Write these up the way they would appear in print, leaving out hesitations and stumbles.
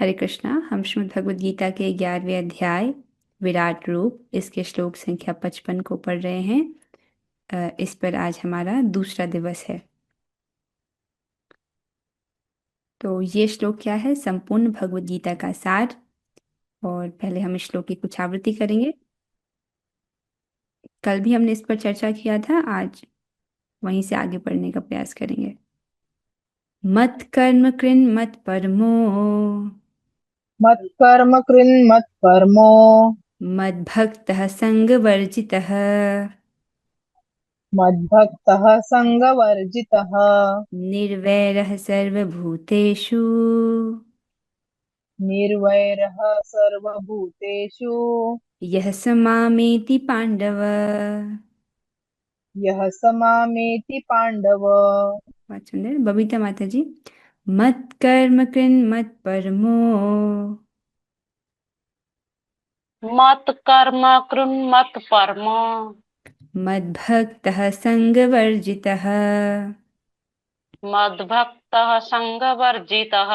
हरे कृष्णा। हम श्रीमद् भगवद गीता के 11वें अध्याय विराट रूप इसके श्लोक संख्या 55 को पढ़ रहे हैं। इस पर आज हमारा दूसरा दिवस है। तो ये श्लोक क्या है? संपूर्ण भगवद गीता का सार। और पहले हम इस श्लोक की कुछ आवृत्ति करेंगे। कल भी हमने इस पर चर्चा किया था, आज वहीं से आगे पढ़ने का प्रयास करेंगे। मत कर्म कृन् मत परमो, मत्कर्म कृन्मत्परमो। मद्भक्तः संगवर्जितः, मद्भक्तः सङ्गवर्जितः। निर्वैरः सर्वभूतेषु, निर्वैरः सर्वभूतेषु। यः स मामेति पाण्डव। यः स मामेति पाण्डव। बहुत सुंदर। बबीता माता जी। मत कर्म कृन् मत परमो, मत कर्म कृन्मत परमो। मद्भक्तः संगवर्जितः, मद्भक्तः संगवर्जितः।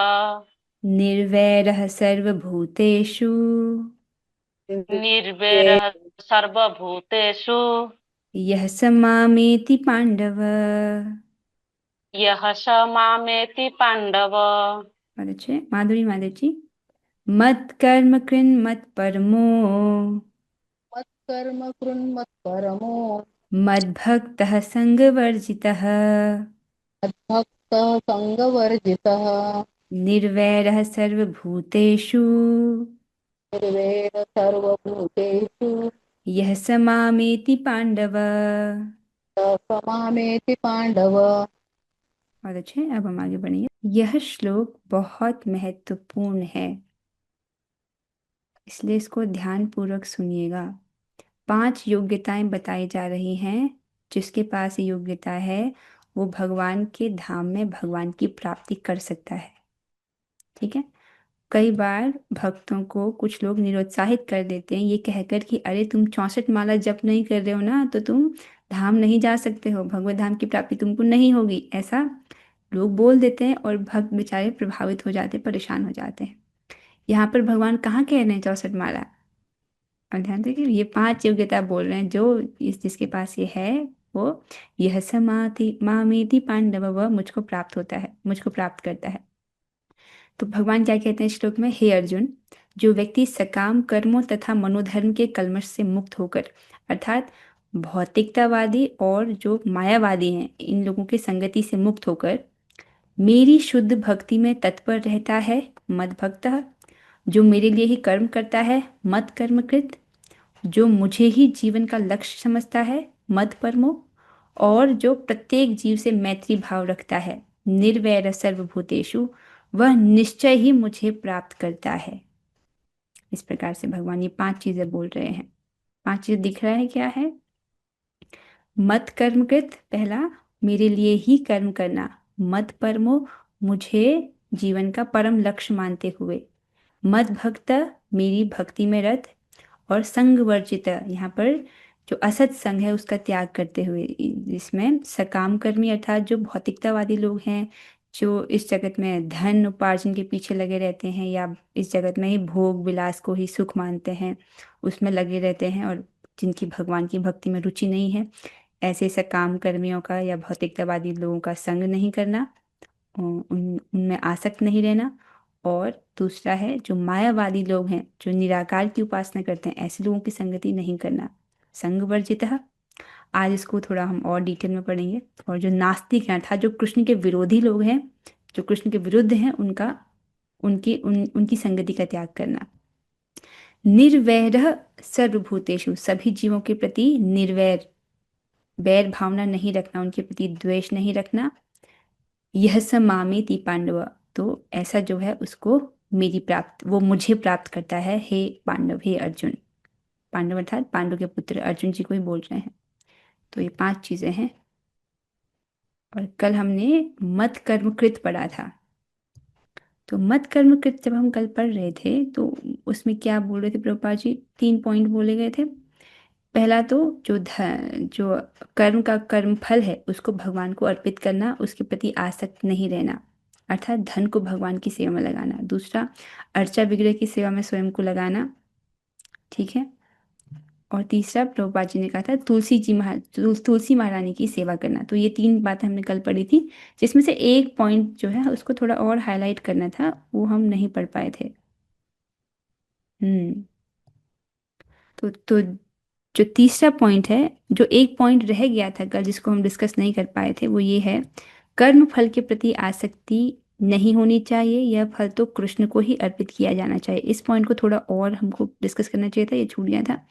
निर्वैरः सर्वभूतेषु, निर्वैरः सर्वभूतेषु। यः स मामेति पाण्डव। यः स मामेति पाण्डव। और अच्छे माधुरी माता जी। मत कर्म कृन् मत परमो, मत्कर्म कृन्मत्परमो। मद्भक्तः संगवर्जितः, मद्भक्तः सङ्गवर्जितः। निर्वैरः सर्वभूतेषु, निर्वैरः सर्वभूतेषु। यः स मामेति पाण्डव। यः स मामेति पाण्डव। और अच्छे, अब हम आगे बढ़ेंगे। यह श्लोक बहुत महत्वपूर्ण है, इसलिए इसको ध्यान पूर्वक सुनिएगा। 5 योग्यताएं बताई जा रही हैं। जिसके पास ये योग्यता है वो भगवान के धाम में भगवान की प्राप्ति कर सकता है। ठीक है। कई बार भक्तों को कुछ लोग निरुत्साहित कर देते हैं ये कहकर कि अरे तुम 64 माला जप नहीं कर रहे हो ना, तो तुम धाम नहीं जा सकते हो, भगवत धाम की प्राप्ति तुमको नहीं होगी, ऐसा लोग बोल देते हैं और भक्त बेचारे प्रभावित हो जाते, परेशान हो जाते हैं। यहाँ पर भगवान कहाँ कह रहे हैं 64 माला? और ध्यान देखिए, ये 5 योग्यता बोल रहे हैं जो जिसके पास ये है वो यह समाधि मामेति पांडव, वह मुझको प्राप्त होता है, मुझको प्राप्त करता है। तो भगवान क्या कहते हैं श्लोक में? हे अर्जुन, जो व्यक्ति सकाम कर्मों तथा मनोधर्म के कल्मश से मुक्त होकर, अर्थात भौतिकतावादी और जो मायावादी हैं इन लोगों की संगति से मुक्त होकर मेरी शुद्ध भक्ति में तत्पर रहता है, मद भक्तः, जो मेरे लिए ही कर्म करता है, मत कर्मकृत, जो मुझे ही जीवन का लक्ष्य समझता है, मत परमो, और जो प्रत्येक जीव से मैत्री भाव रखता है, निर्वैर सर्वभूतेषु, वह निश्चय ही मुझे प्राप्त करता है। इस प्रकार से भगवान ये 5 चीजें बोल रहे हैं। 5 चीजें दिख रहा है क्या है? मत कर्मकृत, पहला मेरे लिए ही कर्म करना, मत परमो, मुझे जीवन का परम लक्ष्य मानते हुए, मद भक्त, मेरी भक्ति में रत, और संग वर्जित, यहाँ पर जो असत संग है उसका त्याग करते हुए। इसमें सकाम कर्मी अर्थात जो भौतिकतावादी लोग हैं, जो इस जगत में धन उपार्जन के पीछे लगे रहते हैं या इस जगत में ही भोग विलास को ही सुख मानते हैं, उसमें लगे रहते हैं, और जिनकी भगवान की भक्ति में रुचि नहीं है, ऐसे सकाम कर्मियों का या भौतिकतावादी लोगों का संग नहीं करना, उनमें आसक्त नहीं रहना। और दूसरा है जो मायावादी लोग हैं, जो निराकार की उपासना करते हैं, ऐसे लोगों की संगति नहीं करना, संग वर्जितः। आज इसको थोड़ा हम और डिटेल में पढ़ेंगे। और जो नास्तिक हैं अर्थात जो कृष्ण के विरोधी लोग हैं, जो कृष्ण के विरुद्ध हैं, उनकी संगति का त्याग करना। निर्वैरः सर्वभूतेषु, सभी जीवों के प्रति निर्वैर, बैर भावना नहीं रखना, उनके प्रति द्वेष नहीं रखना। यह स मामेति पांडव, तो ऐसा जो है उसको मेरी प्राप्त, वो मुझे प्राप्त करता है, हे पांडव, हे अर्जुन। पांडव अर्थात पांडु के पुत्र अर्जुन जी को ही बोल रहे हैं। तो ये 5 चीजें हैं। और कल हमने मत कर्मकृत पढ़ा था। तो मत कर्मकृत जब हम कल पढ़ रहे थे तो उसमें क्या बोल रहे थे प्रभुपाद जी? 3 पॉइंट बोले गए थे। पहला तो जो कर्म का कर्म फल है उसको भगवान को अर्पित करना, उसके प्रति आसक्त नहीं रहना। अर्थात धन को भगवान की सेवा में लगाना। दूसरा, अर्चा विग्रह की सेवा में स्वयं को लगाना। ठीक है। और तीसरा, प्रभुपाद जी ने कहा था तुलसी महारानी की सेवा करना। तो ये तीन बातें हमने कल पढ़ी थी, जिसमें से एक पॉइंट जो है उसको थोड़ा और हाईलाइट करना था, वो हम नहीं पढ़ पाए थे। हम्म। तो जो तीसरा पॉइंट है, जो एक पॉइंट रह गया था कल जिसको हम डिस्कस नहीं कर पाए थे, वो ये है, कर्म फल के प्रति आसक्ति नहीं होनी चाहिए, यह फल तो कृष्ण को ही अर्पित किया जाना चाहिए। इस पॉइंट को थोड़ा और हमको डिस्कस करना चाहिए था, ये छूट गया था।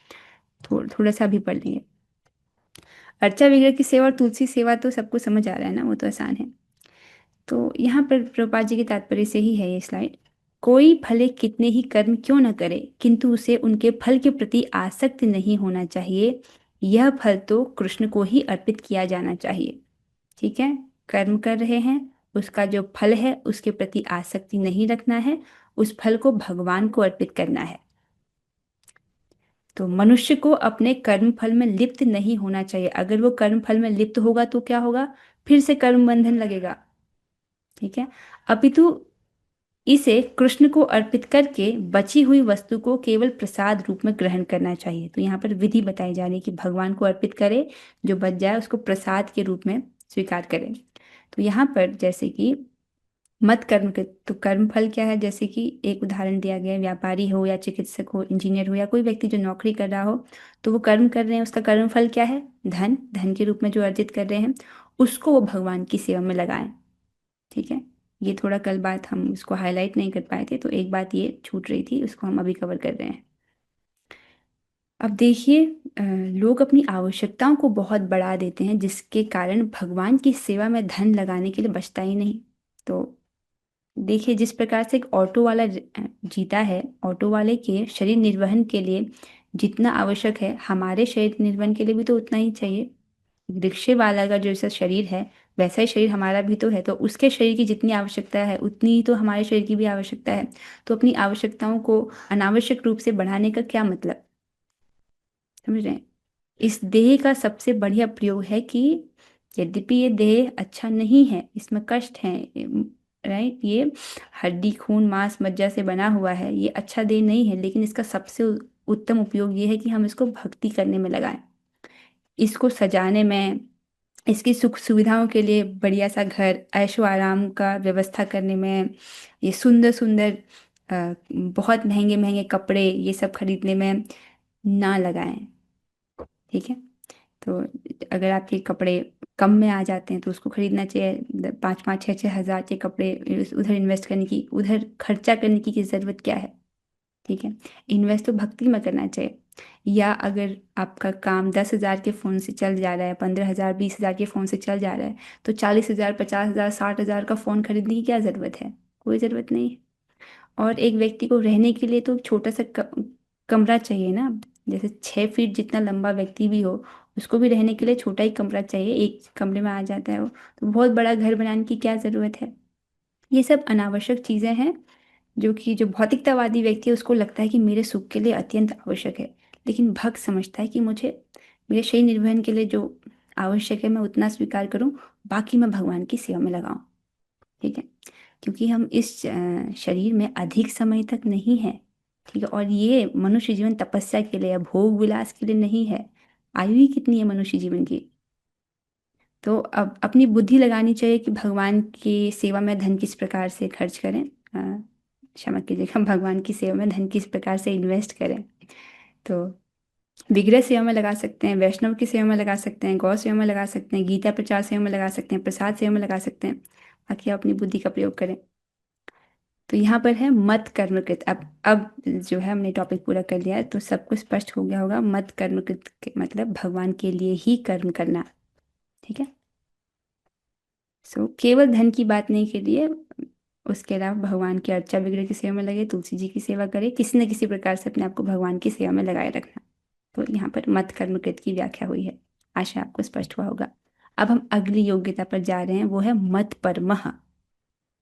थोड़ा सा अभी पढ़ लेंगे। अर्चा विग्रह की सेवा और तुलसी सेवा तो सबको समझ आ रहा है ना, वो तो आसान है। तो यहाँ पर प्रभुपाद जी के तात्पर्य से ही है ये स्लाइड। कोई भले कितने ही कर्म क्यों न करे, किंतु उसे उनके फल के प्रति आसक्त नहीं होना चाहिए। यह फल तो कृष्ण को ही अर्पित किया जाना चाहिए। ठीक है। कर्म कर रहे हैं, उसका जो फल है उसके प्रति आसक्ति नहीं रखना है, उस फल को भगवान को अर्पित करना है। तो मनुष्य को अपने कर्म फल में लिप्त नहीं होना चाहिए। अगर वो कर्म फल में लिप्त होगा तो क्या होगा, फिर से कर्म बंधन लगेगा। ठीक है। अपितु इसे कृष्ण को अर्पित करके बची हुई वस्तु को केवल प्रसाद रूप में ग्रहण करना चाहिए। तो यहाँ पर विधि बताई जा रही है कि भगवान को अर्पित करे, जो बच जाए उसको प्रसाद के रूप में स्वीकार करें। तो यहाँ पर जैसे कि मत कर्म के, तो कर्म फल क्या है, जैसे कि एक उदाहरण दिया गया है, व्यापारी हो या चिकित्सक हो, इंजीनियर हो या कोई व्यक्ति जो नौकरी कर रहा हो, तो वो कर्म कर रहे हैं, उसका कर्म फल क्या है, धन। धन के रूप में जो अर्जित कर रहे हैं उसको वो भगवान की सेवा में लगाएं। ठीक है। ये थोड़ा कल बात हम इसको हाईलाइट नहीं कर पाए थे, तो एक बात ये छूट रही थी, उसको हम अभी कवर कर रहे हैं। अब देखिए, लोग अपनी आवश्यकताओं को बहुत बढ़ा देते हैं, जिसके कारण भगवान की सेवा में धन लगाने के लिए बचता ही नहीं। तो देखिए, जिस प्रकार से एक ऑटो वाला जीता है, ऑटो वाले के शरीर निर्वहन के लिए जितना आवश्यक है, हमारे शरीर निर्वहन के लिए भी तो उतना ही चाहिए। रिक्शे वाला का जैसा शरीर है, वैसा ही शरीर हमारा भी तो है। तो उसके शरीर की जितनी आवश्यकता है उतनी ही तो हमारे शरीर की भी आवश्यकता है। तो अपनी आवश्यकताओं को अनावश्यक रूप से बढ़ाने का क्या मतलब, समझ रहे हैं। इस देह का सबसे बढ़िया प्रयोग है कि यद्यपि ये देह अच्छा नहीं है, इसमें कष्ट है, राइट, ये हड्डी खून मांस मज्जा से बना हुआ है, ये अच्छा देह नहीं है, लेकिन इसका सबसे उत्तम उपयोग ये है कि हम इसको भक्ति करने में लगाएं, इसको सजाने में, इसकी सुख सुविधाओं के लिए बढ़िया सा घर ऐशो आराम का व्यवस्था करने में, ये सुंदर सुंदर बहुत महंगे महंगे कपड़े ये सब खरीदने में ना लगाएं। ठीक है। तो अगर आपके कपड़े कम में आ जाते हैं तो उसको खरीदना चाहिए। 5-5 6-6 हज़ार के कपड़े उधर इन्वेस्ट करने की, उधर खर्चा करने की ज़रूरत क्या है। ठीक है। इन्वेस्ट तो भक्ति में करना चाहिए। या अगर आपका काम 10 हज़ार के फ़ोन से चल जा रहा है, 15 हज़ार 20 हज़ार के फ़ोन से चल जा रहा है, तो 40 हज़ार 50 हज़ार 60 हज़ार का फ़ोन खरीदने की क्या ज़रूरत है, कोई ज़रूरत नहीं है। और एक व्यक्ति को रहने के लिए तो छोटा सा कमरा चाहिए ना। जैसे 6 फीट जितना लंबा व्यक्ति भी हो, उसको भी रहने के लिए छोटा ही कमरा चाहिए, एक कमरे में आ जाता है वो। तो बहुत बड़ा घर बनाने की क्या ज़रूरत है। ये सब अनावश्यक चीज़ें हैं, जो भौतिकतावादी व्यक्ति है उसको लगता है कि मेरे सुख के लिए अत्यंत आवश्यक है। लेकिन भक्त समझता है कि मुझे मेरे शरीर निर्वहन के लिए जो आवश्यक है मैं उतना स्वीकार करूं, बाकी मैं भगवान की सेवा में लगाऊं। ठीक है। क्योंकि हम इस शरीर में अधिक समय तक नहीं है। ठीक है। और ये मनुष्य जीवन तपस्या के लिए या भोग विलास के लिए नहीं है। आयु ही कितनी है मनुष्य जीवन की। तो अब अपनी बुद्धि लगानी चाहिए कि भगवान की सेवा में धन किस प्रकार से खर्च करें, क्षमा कीजिएगा, भगवान की सेवा में धन किस प्रकार से इन्वेस्ट करें। तो विग्रह सेवा में लगा सकते हैं, वैष्णव की सेवा में लगा सकते हैं, गौ सेवा में लगा सकते हैं, गीता प्रचार सेवा में लगा सकते हैं, प्रसाद सेवा में लगा सकते हैं। बाकी आप अपनी बुद्धि का प्रयोग करें। तो यहाँ पर है मत कर्मकृत। अब जो है हमने टॉपिक पूरा कर लिया है, तो सबको स्पष्ट हो गया होगा। मत कर्मकृत मतलब भगवान के लिए ही कर्म करना। ठीक है। केवल धन की बात नहीं के लिए, उसके अलावा भगवान की अर्चा विग्रह की सेवा में लगे, तुलसी जी की सेवा करे, किसी न किसी प्रकार से अपने आप को भगवान की सेवा में लगाए रखना। तो यहाँ पर मत कर्मकृत की व्याख्या हुई है। आशा आपको स्पष्ट हुआ होगा। अब हम अगली योग्यता पर जा रहे हैं, वो है मत परमः।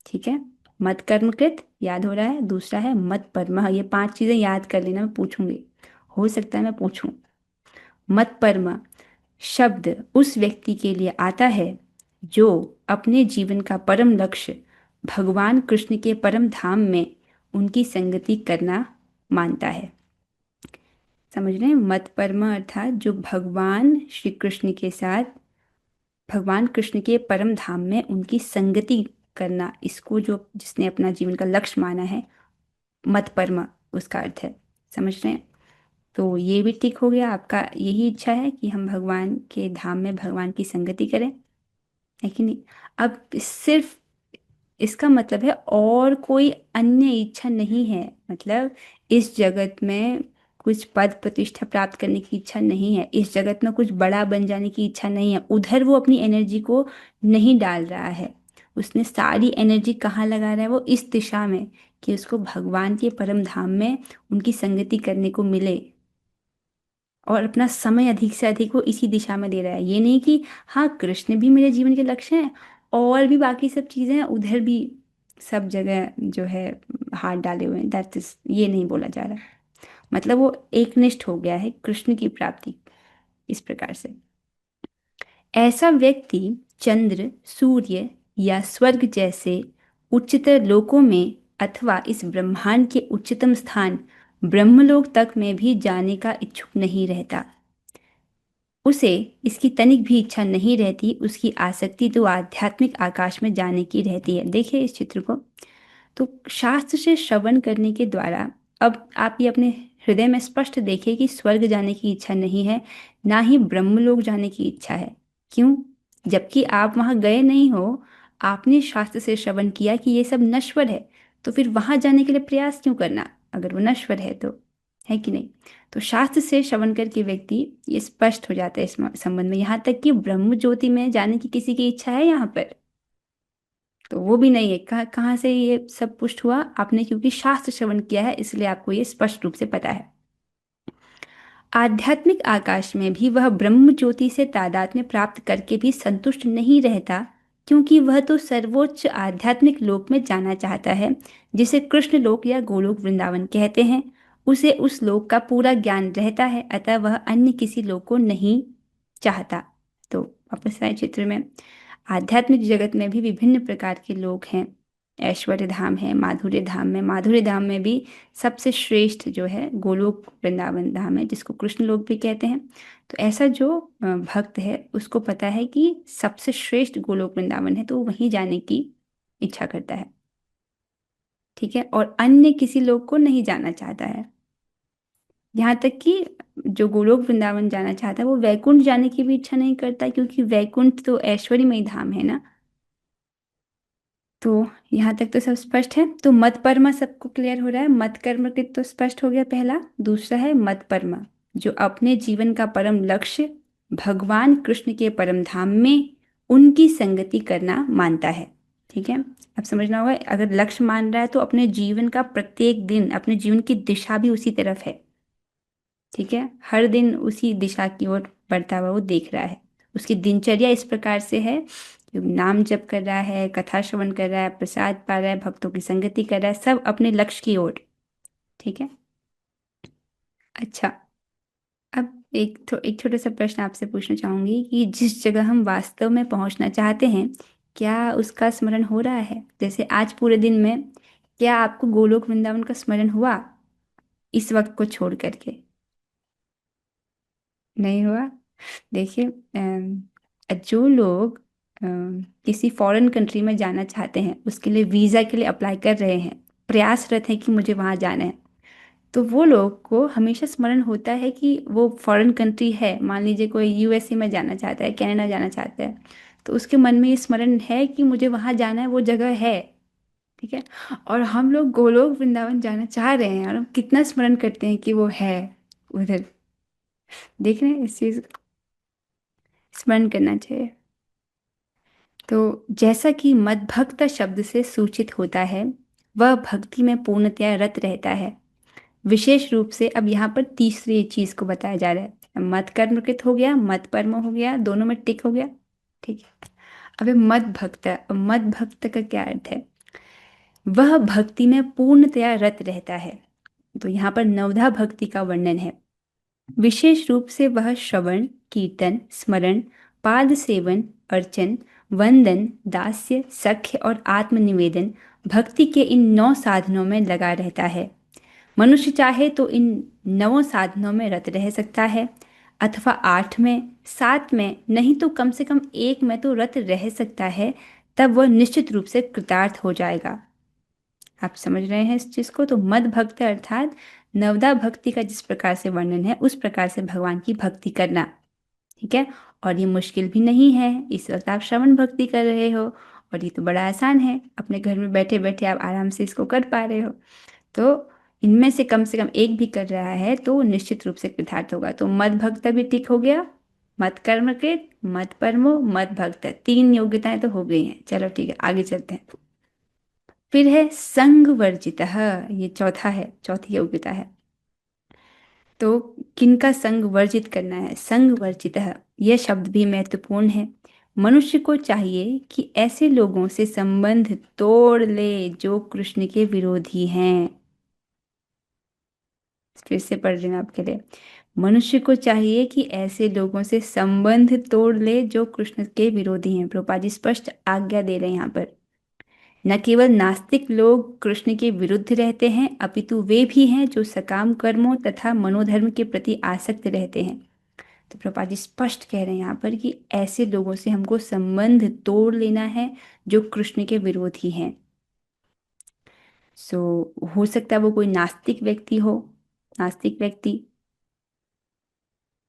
ठीक है। मत कर्मकृत याद हो रहा है, दूसरा है मत परमः। ये 5 चीजें याद कर लेना, मैं पूछूंगी, हो सकता है मैं पूछूं। मत परम शब्द उस व्यक्ति के लिए आता है जो अपने जीवन का परम लक्ष्य भगवान कृष्ण के परम धाम में उनकी संगति करना मानता है। समझ रहे हैं? मत परम अर्थात जो भगवान श्री कृष्ण के साथ, भगवान कृष्ण के परम धाम में उनकी संगति करना, इसको जो जिसने अपना जीवन का लक्ष्य माना है, मत परम उसका अर्थ है। समझ रहे हैं? तो ये भी ठीक हो गया। आपका यही इच्छा है कि हम भगवान के धाम में भगवान की संगति करें, है कि नहीं? अब सिर्फ इसका मतलब है और कोई अन्य इच्छा नहीं है। मतलब इस जगत में कुछ पद प्रतिष्ठा प्राप्त करने की इच्छा नहीं है, इस जगत में कुछ बड़ा बन जाने की इच्छा नहीं है, उधर वो अपनी एनर्जी को नहीं डाल रहा है। उसने सारी एनर्जी कहाँ लगा रहा है? वो इस दिशा में कि उसको भगवान के परम धाम में उनकी संगति करने को मिले, और अपना समय अधिक से अधिक वो इसी दिशा में दे रहा है। ये नहीं कि हाँ कृष्ण भी मेरे जीवन के लक्ष्य हैं और भी बाकी सब चीज़ें हैं, उधर भी सब जगह जो है हाथ डाले हुए हैं, दैट इज, ये नहीं बोला जा रहा। मतलब वो एकनिष्ठ हो गया है कृष्ण की प्राप्ति इस प्रकार से। ऐसा व्यक्ति चंद्र, सूर्य या स्वर्ग जैसे उच्चतर लोकों में अथवा इस ब्रह्मांड के उच्चतम स्थान ब्रह्मलोक तक में भी जाने का इच्छुक नहीं रहता। उसे इसकी तनिक भी इच्छा नहीं रहती, उसकी आसक्ति तो आध्यात्मिक आकाश में जाने की रहती है। देखिए इस चित्र को। तो शास्त्र से श्रवण करने के द्वारा अब आप ये अपने हृदय में स्पष्ट देखिए कि स्वर्ग जाने की इच्छा नहीं है, ना ही ब्रह्मलोक जाने की इच्छा है। क्यों? जबकि आप वहां गए नहीं हो, आपने शास्त्र से श्रवण किया कि ये सब नश्वर है, तो फिर वहां जाने के लिए प्रयास क्यों करना अगर वो नश्वर है तो, है कि नहीं? तो शास्त्र से श्रवण करके व्यक्ति ये स्पष्ट हो जाता है इस संबंध में। यहाँ तक कि ब्रह्म ज्योति में जाने की किसी की इच्छा है यहाँ पर? तो वो भी नहीं है। कहाँ कहाँ से ये सब पुष्ट हुआ? आपने क्योंकि शास्त्र श्रवण किया है, इसलिए आपको ये स्पष्ट रूप से पता है। आध्यात्मिक आकाश में भी वह ब्रह्म ज्योति से तादात्म्य प्राप्त करके भी संतुष्ट नहीं रहता, क्योंकि वह तो सर्वोच्च आध्यात्मिक लोक में जाना चाहता है, जिसे कृष्ण लोक या गोलोक वृंदावन कहते हैं। उसे उस लोक का पूरा ज्ञान रहता है, अतः वह अन्य किसी लोक को नहीं चाहता। तो वापस आए चित्र में। आध्यात्मिक जगत में भी विभिन्न प्रकार के लोक हैं। ऐश्वर्य धाम है, माधुर्य धाम में, माधुर्य धाम में भी सबसे श्रेष्ठ जो है गोलोक वृंदावन धाम है, जिसको कृष्ण लोक भी कहते हैं। तो ऐसा जो भक्त है उसको पता है कि सबसे श्रेष्ठ गोलोक वृंदावन है, तो वो वहीं जाने की इच्छा करता है। ठीक है? और अन्य किसी लोक को नहीं जाना चाहता है। यहाँ तक कि जो गोलोक वृंदावन जाना चाहता है वो वैकुंठ जाने की भी इच्छा नहीं करता, क्योंकि वैकुंठ तो ऐश्वर्यमय धाम है ना। तो यहाँ तक तो सब स्पष्ट है। तो मत परमा सबको क्लियर हो रहा है। मत कर्म कृत तो स्पष्ट हो गया पहला। दूसरा है मत परमा, जो अपने जीवन का परम लक्ष्य भगवान कृष्ण के परम धाम में उनकी संगति करना मानता है। ठीक है? अब समझना होगा, अगर लक्ष्य मान रहा है तो अपने जीवन का प्रत्येक दिन, अपने जीवन की दिशा भी उसी तरफ है। ठीक है? हर दिन उसी दिशा की ओर बढ़ता हुआ वो देख रहा है। उसकी दिनचर्या इस प्रकार से है कि नाम जप कर रहा है, कथा श्रवण कर रहा है, प्रसाद पा रहा है, भक्तों की संगति कर रहा है, सब अपने लक्ष्य की ओर। ठीक है? अच्छा, अब एक छोटा सा प्रश्न आपसे पूछना चाहूंगी कि जिस जगह हम वास्तव में पहुंचना चाहते हैं, क्या उसका स्मरण हो रहा है? जैसे आज पूरे दिन में क्या आपको गोलोक वृंदावन का स्मरण हुआ इस वक्त को छोड़ करके? नहीं हुआ? देखिए, जो लोग किसी फॉरेन कंट्री में जाना चाहते हैं, उसके लिए वीज़ा के लिए अप्लाई कर रहे हैं, प्रयासरत हैं कि मुझे वहाँ जाना है, तो वो लोग को हमेशा स्मरण होता है कि वो फॉरेन कंट्री है। मान लीजिए कोई यूएसए में जाना चाहता है, कनाडा जाना चाहता है, तो उसके मन में ये स्मरण है कि मुझे वहाँ जाना है, वो जगह है। ठीक है? और हम लोग गोलोक वृंदावन जाना चाह रहे हैं और हम कितना स्मरण करते हैं कि वो है उधर। देख रहे हैं? इस चीज़ स्मरण करना चाहिए। तो जैसा कि मद्भक्त शब्द से सूचित होता है, वह भक्ति में पूर्णतया रत रहता है। विशेष रूप से अब यहाँ पर तीसरी चीज को बताया जा रहा है। मत कर्मकृत हो गया, मत परम हो गया, दोनों में टिक हो गया। ठीक है? अब ये मद भक्त का क्या अर्थ है? वह भक्ति में पूर्णतया रत रहता है। तो यहाँ पर नवधा भक्ति का वर्णन है। विशेष रूप से वह श्रवण, कीर्तन, स्मरण, पाद सेवन, अर्चन, वंदन, दास्य, सख्य और आत्मनिवेदन भक्ति के इन 9 साधनों में लगा रहता है। मनुष्य चाहे तो इन 9 साधनों में रत रह सकता है, अथवा 8 में, 7 में, नहीं तो कम से कम एक में तो रत रह सकता है। तब वह निश्चित रूप से कृतार्थ हो जाएगा। आप समझ रहे हैं इस चीज को? तो मद भक्त अर्थात नवदा भक्ति का जिस प्रकार से वर्णन है उस प्रकार से भगवान की भक्ति करना। ठीक है। और ये मुश्किल भी नहीं है। इस वक्त आप श्रवण भक्ति कर रहे हो और ये तो बड़ा आसान है, अपने घर में बैठे बैठे आप आराम से इसको कर पा रहे हो। तो इनमें से कम एक भी कर रहा है तो निश्चित रूप से कृतार्थ होगा। तो मद भक्त भी ठीक हो गया, मत कर्म के, मत परमो, मत भक्त, 3 योग्यताएं तो हो गई हैं। चलो ठीक है, आगे चलते हैं। फिर है संग वर्जितः, ये चौथा है, चौथी योग्यता है। तो किनका संग वर्जित करना है? संग वर्जितः, यह शब्द भी महत्वपूर्ण है। मनुष्य को चाहिए कि ऐसे लोगों से संबंध तोड़ ले जो कृष्ण के विरोधी हैं। फिर से पढ़ रही हूं आपके लिए। मनुष्य को चाहिए कि ऐसे लोगों से संबंध तोड़ ले जो कृष्ण के विरोधी हैं। प्रभुपाद जी स्पष्ट आज्ञा दे रहे हैं यहाँ पर। न केवल नास्तिक लोग कृष्ण के विरुद्ध रहते हैं, अपितु वे भी हैं जो सकाम कर्मों तथा मनोधर्म के प्रति आसक्त रहते हैं। तो प्रभुपाद जी स्पष्ट कह रहे हैं यहाँ पर कि ऐसे लोगों से हमको संबंध तोड़ लेना है जो कृष्ण के विरोधी हैं। सो हो सकता है वो कोई नास्तिक व्यक्ति हो, नास्तिक व्यक्ति,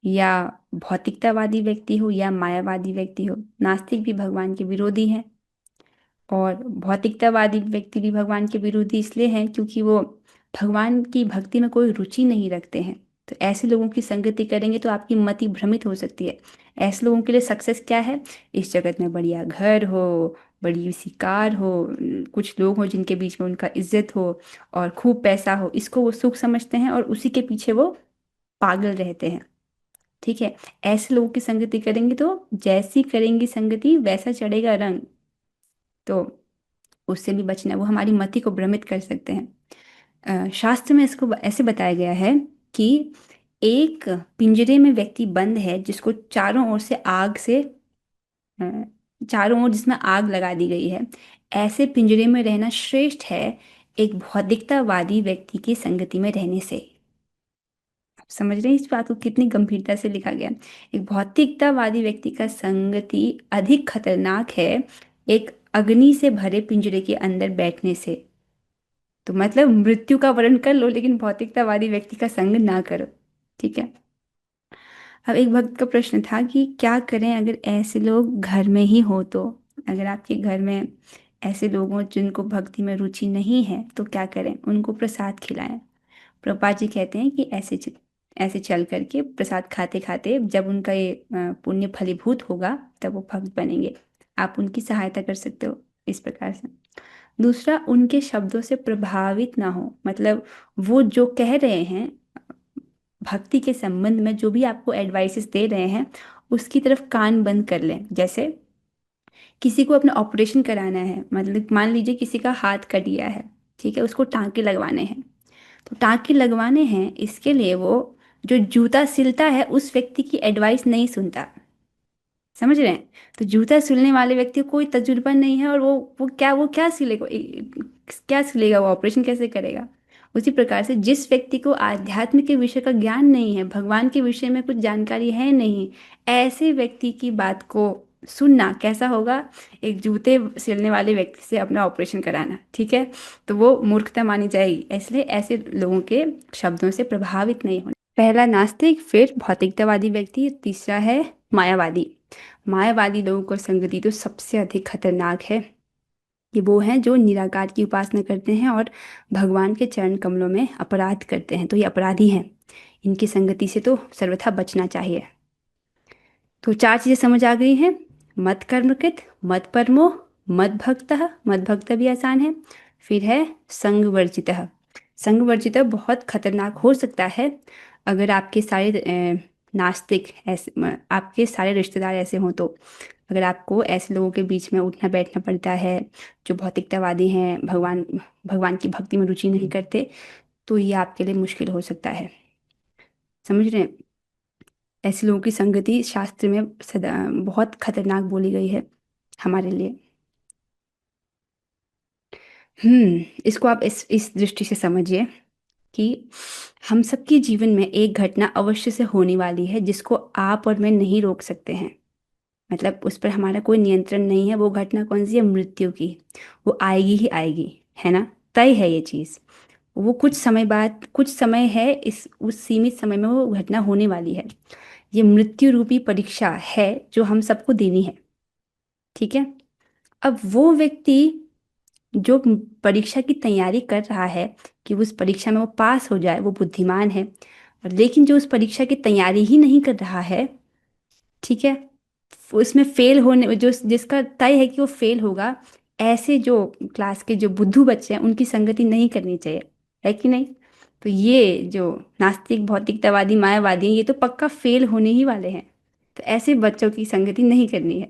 या भौतिकतावादी व्यक्ति हो, या मायावादी व्यक्ति हो। नास्तिक भी भगवान के विरोधी हैं और भौतिकतावादी व्यक्ति भी भगवान के विरोधी इसलिए हैं क्योंकि वो भगवान की भक्ति में कोई रुचि नहीं रखते हैं। तो ऐसे लोगों की संगति करेंगे तो आपकी मति भ्रमित हो सकती है। ऐसे लोगों के लिए सक्सेस क्या है? इस जगत में बढ़िया घर हो, बड़ी सी कार हो, कुछ लोग हो जिनके बीच में उनका इज्जत हो और खूब पैसा हो, इसको वो सुख समझते हैं और उसी के पीछे वो पागल रहते हैं। ठीक है। ऐसे लोगों की संगति करेंगे तो जैसी करेंगी संगति वैसा चढ़ेगा रंग। तो उससे भी बचना है, वो हमारी मति को भ्रमित कर सकते हैं। शास्त्र में इसको ऐसे बताया गया है कि एक पिंजरे में व्यक्ति बंद है जिसको चारों ओर से आग से अ, चारों ओर जिसमें आग लगा दी गई है। ऐसे पिंजरे में रहना श्रेष्ठ है एक भौतिकतावादी व्यक्ति की संगति में रहने से। आप समझ रहे हैं इस बात को कितनी गंभीरता से लिखा गया? एक भौतिकतावादी व्यक्ति का संगति अधिक खतरनाक है एक अग्नि से भरे पिंजरे के अंदर बैठने से। तो मतलब मृत्यु का वर्ण कर लो लेकिन भौतिकतावादी व्यक्ति का संग ना करो। ठीक है। अब एक भक्त का प्रश्न था कि क्या करें अगर ऐसे लोग घर में ही हो तो? अगर आपके घर में ऐसे लोग हों जिनको भक्ति में रुचि नहीं है तो क्या करें? उनको प्रसाद खिलाएं। प्रभुपाद जी कहते हैं कि ऐसे चल करके प्रसाद खाते खाते जब उनका ये पुण्य फलीभूत होगा तब वो भक्त बनेंगे। आप उनकी सहायता कर सकते हो इस प्रकार से। दूसरा, उनके शब्दों से प्रभावित ना हो, मतलब वो जो कह रहे हैं भक्ति के संबंध में, जो भी आपको एडवाइसेस दे रहे हैं उसकी तरफ कान बंद कर लें। जैसे किसी को अपना ऑपरेशन कराना है, मतलब मान लीजिए किसी का हाथ कट गया है, ठीक है, उसको टांके लगवाने हैं। तो टांके लगवाने हैं, इसके लिए वो जो जूता सिलता है उस व्यक्ति की एडवाइस नहीं सुनता। समझ रहे हैं? तो जूता सिलने वाले व्यक्ति को कोई तजुर्बा नहीं है और वो क्या सिलेगा, क्या सिलेगा, वो ऑपरेशन कैसे करेगा? उसी प्रकार से जिस व्यक्ति को आध्यात्म के विषय का ज्ञान नहीं है, भगवान के विषय में कुछ जानकारी है नहीं, ऐसे व्यक्ति की बात को सुनना कैसा होगा? एक जूते सिलने वाले व्यक्ति से अपना ऑपरेशन कराना। ठीक है। तो वो मूर्खता मानी जाएगी, इसलिए ऐसे लोगों के शब्दों से प्रभावित नहीं होना। पहला नास्तिक, फिर भौतिकतावादी व्यक्ति, तीसरा है मायावादी। मायावादी लोगों को संगति तो सबसे अधिक खतरनाक है। ये वो हैं जो निराकार की उपासना करते हैं और भगवान के चरण कमलों में अपराध करते हैं, तो ये अपराधी हैं। इनकी संगति से तो सर्वथा बचना चाहिए। तो 4 चीजें समझ आ गई हैं। मत कर्मकृत, मत परमो, मत भक्तः, मत भक्त भी आसान है। फिर है संग वर्जितः। संग वर्जितः बहुत खतरनाक हो सकता है अगर आपके सारे नास्तिक ऐसे आपके सारे रिश्तेदार ऐसे हों तो। अगर आपको ऐसे लोगों के बीच में उठना बैठना पड़ता है जो भौतिकतावादी हैं, भगवान भगवान की भक्ति में रुचि नहीं करते, तो ये आपके लिए मुश्किल हो सकता है। समझ रहे हैं? ऐसे लोगों की संगति शास्त्र में सदा बहुत खतरनाक बोली गई है। हमारे लिए। इसको आप इस दृष्टि से समझिए कि हम सबके जीवन में एक घटना अवश्य से होने वाली है जिसको आप और मैं नहीं रोक सकते हैं। मतलब उस पर हमारा कोई नियंत्रण नहीं है। वो घटना कौन सी है? मृत्यु की। वो आएगी ही आएगी, है ना? तय है ये चीज़। वो कुछ समय बाद, कुछ समय है, इस उस सीमित समय में वो घटना होने वाली है। ये मृत्यु रूपी परीक्षा है जो हम सबको देनी है। ठीक है। अब वो व्यक्ति जो परीक्षा की तैयारी कर रहा है कि उस परीक्षा में वो पास हो जाए, वो बुद्धिमान है। और लेकिन जो उस परीक्षा की तैयारी ही नहीं कर रहा है, ठीक है, उसमें फेल होने, जो जिसका तय है कि वो फेल होगा, ऐसे जो क्लास के जो बुद्धू बच्चे हैं उनकी संगति नहीं करनी चाहिए, है कि नहीं? तो ये जो नास्तिक भौतिकतावादी मायावादी हैं, ये तो पक्का फेल होने ही वाले हैं। तो ऐसे बच्चों की संगति नहीं करनी है।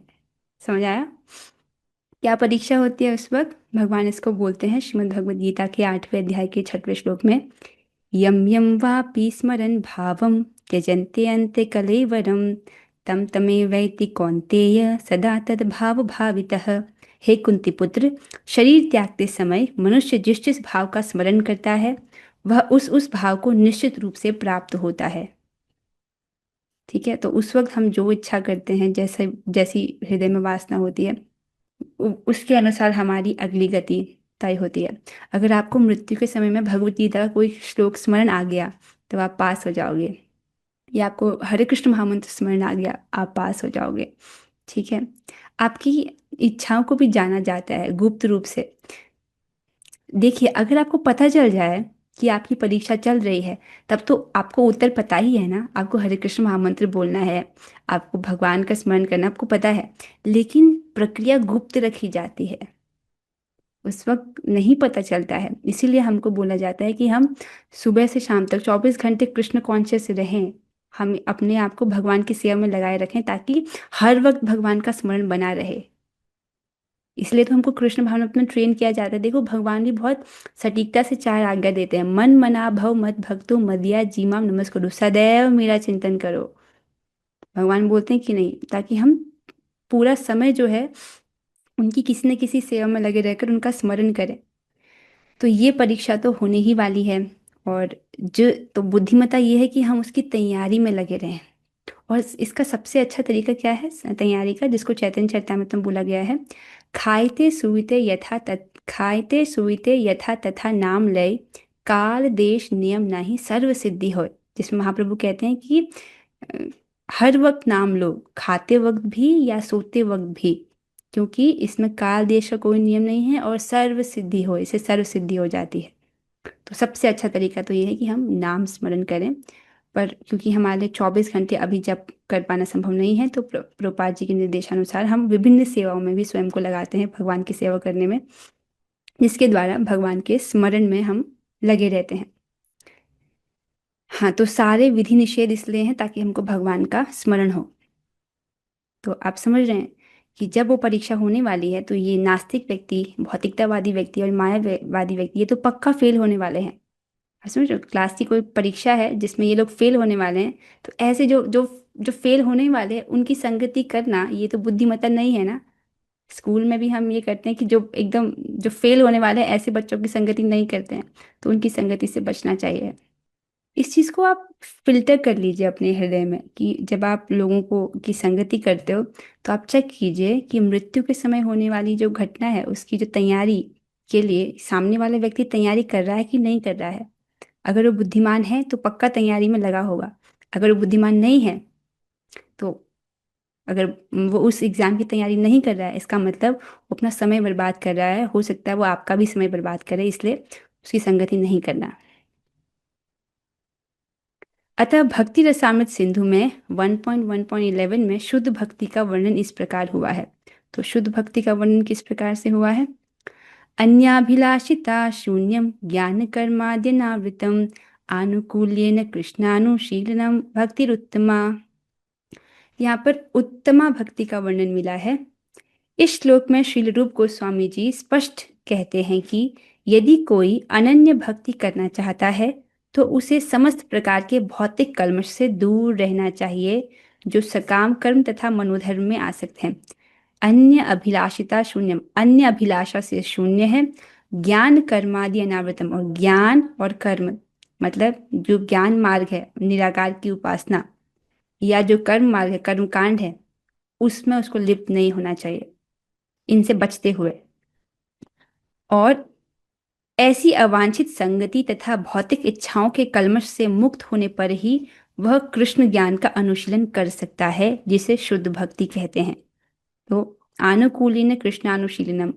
समझ आया? क्या परीक्षा होती है उस वक्त? भगवान इसको बोलते हैं श्रीमद् भगवद गीता के 8वें अध्याय के 6वें श्लोक में, यम यम वापि स्मरन् भावम त्यजन्ते अन्ते कलेवरम तम तमेवैति कौन्तेय सदा तद भाव भावितः। हे कुंती पुत्र, शरीर त्यागते समय मनुष्य जिस जिस भाव का स्मरण करता है वह उस भाव को निश्चित रूप से प्राप्त होता है। ठीक है। तो उस वक्त हम जो इच्छा करते हैं, जैसे जैसी हृदय में वासना होती है, उसके अनुसार हमारी अगली गति तय होती है। अगर आपको मृत्यु के समय में भगवत गीता का कोई श्लोक स्मरण आ गया तो आप पास हो जाओगे, या आपको हरे कृष्ण महामंत्र स्मरण आ गया, आप पास हो जाओगे। ठीक है। आपकी इच्छाओं को भी जाना जाता है गुप्त रूप से। देखिए, अगर आपको पता चल जाए कि आपकी परीक्षा चल रही है, तब तो आपको उत्तर पता ही है ना। आपको हरे कृष्ण महामंत्र बोलना है, आपको भगवान का स्मरण करना, आपको पता है। लेकिन प्रक्रिया गुप्त रखी जाती है, उस वक्त नहीं पता चलता है। इसीलिए हमको बोला जाता है कि हम सुबह से शाम तक 24 घंटे कृष्ण कॉन्शियस रहें। हम अपने आप को भगवान की सेवा में लगाए रखें ताकि हर वक्त भगवान का स्मरण बना रहे। इसलिए तो हमको कृष्ण भाव में अपना ट्रेन किया जाता है। देखो, भगवान भी बहुत सटीकता से 4 आज्ञा देते हैं। मन मना भव मत भक्तो मदिया जीमाम नमस्कुरु, सदैव मेरा चिंतन करो। भगवान बोलते हैं कि नहीं, ताकि हम पूरा समय जो है उनकी किसी न किसी सेवा में लगे रहकर उनका स्मरण करें। तो ये परीक्षा तो होने ही वाली है। और जो तो बुद्धिमत्ता ये है कि हम उसकी तैयारी में लगे रहें। और इसका सबसे अच्छा तरीका क्या है तैयारी का, जिसको चैतन्य चरितामृत में बोला गया है, खायते सुविते यथा तथा नाम लय, काल देश नियम नाही सर्व सिद्धि होय। जिसमें महाप्रभु कहते हैं कि अ, हर वक्त नाम लो, खाते वक्त भी या सोते वक्त भी, क्योंकि इसमें काल देश का कोई नियम नहीं है और सर्व सिद्धि हो, इसे सर्व सिद्धि हो जाती है। तो सबसे अच्छा तरीका तो ये है कि हम नाम स्मरण करें। पर क्योंकि हमारे 24 घंटे अभी जब कर पाना संभव नहीं है, तो प्रभुपाद जी के निर्देशानुसार हम विभिन्न सेवाओं में भी स्वयं को लगाते हैं भगवान की सेवा करने में, जिसके द्वारा भगवान के स्मरण में हम लगे रहते हैं। हाँ, तो सारे विधि निषेध इसलिए हैं ताकि हमको भगवान का स्मरण हो। तो आप समझ रहे हैं कि जब वो परीक्षा होने वाली है तो ये नास्तिक व्यक्ति, भौतिकतावादी व्यक्ति और मायावादी व्यक्ति, ये तो पक्का फेल होने वाले हैं। आप समझ रहे हो? क्लास की कोई परीक्षा है जिसमें ये लोग फेल होने वाले हैं, तो ऐसे जो जो जो फेल होने वाले हैं उनकी संगति करना, ये तो बुद्धिमत्ता नहीं है ना। स्कूल में भी हम ये करते हैं कि जो फेल होने वाले हैं ऐसे बच्चों की संगति नहीं करते हैं। तो उनकी संगति से बचना चाहिए। इस चीज़ को आप फिल्टर कर लीजिए अपने हृदय में कि जब आप लोगों को की संगति करते हो तो आप चेक कीजिए कि मृत्यु के समय होने वाली जो घटना है उसकी जो तैयारी के लिए सामने वाला व्यक्ति तैयारी कर रहा है कि नहीं कर रहा है। अगर वो बुद्धिमान है तो पक्का तैयारी में लगा होगा। अगर वो बुद्धिमान नहीं है, तो अगर वो उस एग्ज़ाम की तैयारी नहीं कर रहा है, इसका मतलब वो अपना समय बर्बाद कर रहा है। हो सकता है वो आपका भी समय बर्बाद करे, इसलिए उसकी संगति नहीं करना। अतः भक्ति रसामृत सिंधु में 1.1.11 में शुद्ध भक्ति का वर्णन इस प्रकार हुआ है। तो शुद्ध भक्ति का वर्णन किस प्रकार से हुआ है? अन्याभिलाषिता शून्यम ज्ञान कर्माद्यनावृतम आनुकूल्येन कृष्णानुशीलनम भक्तिरुत्तमा। यहाँ पर उत्तमा भक्ति का वर्णन मिला है। इस श्लोक में श्रील रूप गोस्वामी जी स्पष्ट कहते हैं कि यदि कोई अनन्य भक्ति करना चाहता है तो उसे समस्त प्रकार के भौतिक कल्मश से दूर रहना चाहिए जो सकाम कर्म तथा मनोधर्म में आसक्त हैं। अन्य अभिलाषिता शून्यम, अन्य अभिलाषा से शून्य है। ज्ञान कर्मादि अनावृतम, और ज्ञान और कर्म मतलब जो ज्ञान मार्ग है, निराकार की उपासना, या जो कर्म मार्ग है, कर्म कांड है, उसमें उसको लिप्त नहीं होना चाहिए, इनसे बचते हुए। और ऐसी अवांछित संगति तथा भौतिक इच्छाओं के कल्मश से मुक्त होने पर ही वह कृष्ण ज्ञान का अनुशीलन कर सकता है, जिसे शुद्ध भक्ति कहते हैं। तो आनुकूलिन कृष्णानुशीलनम,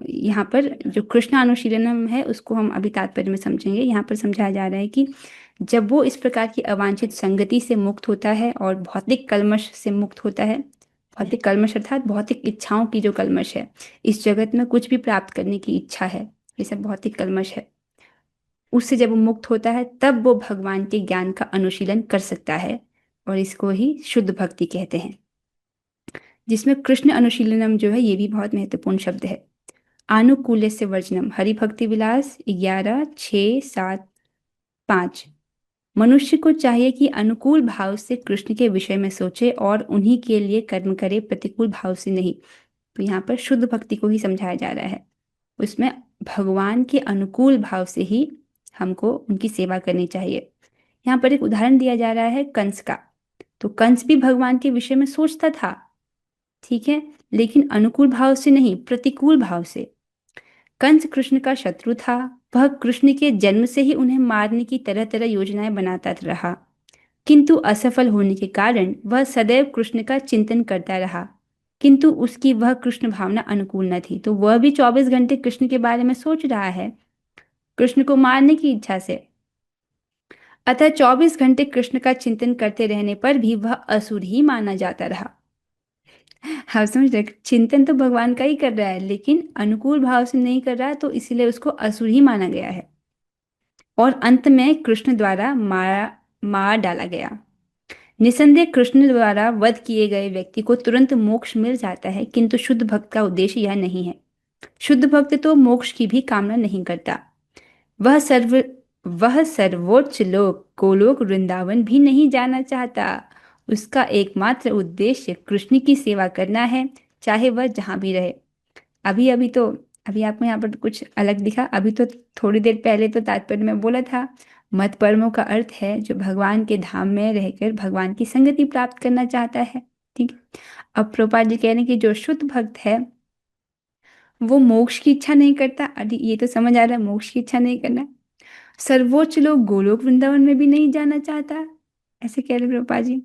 यहाँ पर जो कृष्णानुशीलनम है उसको हम अभी तात्पर्य में समझेंगे। यहाँ पर समझाया जा रहा है कि जब वो इस प्रकार की अवांछित संगति से मुक्त होता है और भौतिक कल्मश से मुक्त होता है, भौतिक कल्मश अर्थात भौतिक इच्छाओं की जो कल्मश है, इस जगत में कुछ भी प्राप्त करने की इच्छा है, ये सब भौतिक कल्मश है, उससे जब वो मुक्त होता है तब वो भगवान के ज्ञान का अनुशीलन कर सकता है, और इसको ही शुद्ध भक्ति कहते हैं। जिसमें कृष्ण अनुशीलनम जो है ये भी बहुत महत्वपूर्ण शब्द है। आनुकूल्य से वर्जनम, हरि भक्ति विलास 11, 6, 7, 5। मनुष्य को चाहिए कि अनुकूल भाव से कृष्ण के विषय में सोचे और उन्हीं के लिए कर्म करे, प्रतिकूल भाव से नहीं। तो यहाँ पर शुद्ध भक्ति को ही समझाया जा रहा है। उसमें भगवान के अनुकूल भाव से ही हमको उनकी सेवा करनी चाहिए। यहाँ पर एक उदाहरण दिया जा रहा है कंस का। तो कंस भी भगवान के विषय में सोचता था, ठीक है, लेकिन अनुकूल भाव से नहीं, प्रतिकूल भाव से। कंस कृष्ण का शत्रु था, वह कृष्ण के जन्म से ही उन्हें मारने की तरह तरह योजनाएं बनाता रहा, किंतु असफल होने के कारण वह सदैव कृष्ण का चिंतन करता रहा, किंतु उसकी वह कृष्ण भावना अनुकूल न थी। तो वह भी 24 घंटे कृष्ण के बारे में सोच रहा है, कृष्ण को मारने की इच्छा से। अतः 24 घंटे कृष्ण का चिंतन करते रहने पर भी वह असुर ही माना जाता रहा। हाँ, समझ रहे, चिंतन तो भगवान का ही कर रहा है लेकिन अनुकूल भाव से नहीं कर रहा है, तो इसीलिए उसको असुर ही माना गया है, और अंत में कृष्ण द्वारा मार डाला गया। निसंदेह कृष्ण द्वारा वध किए गए व्यक्ति को तुरंत मोक्ष मिल जाता है, किंतु शुद्ध भक्त का उद्देश्य यह नहीं है। शुद्ध भक्त तो मोक्ष की भी कामना नहीं करता। वह सर्व वह सर्वोच्च लोक गोलोक वृंदावन भी नहीं जाना चाहता। उसका एकमात्र उद्देश्य कृष्ण की सेवा करना है, चाहे वह जहां भी रहे। अभी अभी तो अभी आपको यहाँ पर कुछ अलग दिखा। अभी तो थोड़ी देर पहले तो तात्पर्य में बोला था, मत परमो का अर्थ है जो भगवान के धाम में रहकर भगवान की संगति प्राप्त करना चाहता है, ठीक है। अब प्रभुपाद जी कह रहे हैं कि जो शुद्ध भक्त है वो मोक्ष की इच्छा नहीं करता। अरे ये तो समझ आ रहा है, मोक्ष की इच्छा नहीं करना। सर्वोच्च लोग गोलोक वृंदावन में भी नहीं जाना चाहता, ऐसे कह रहे प्रभुपाद जी।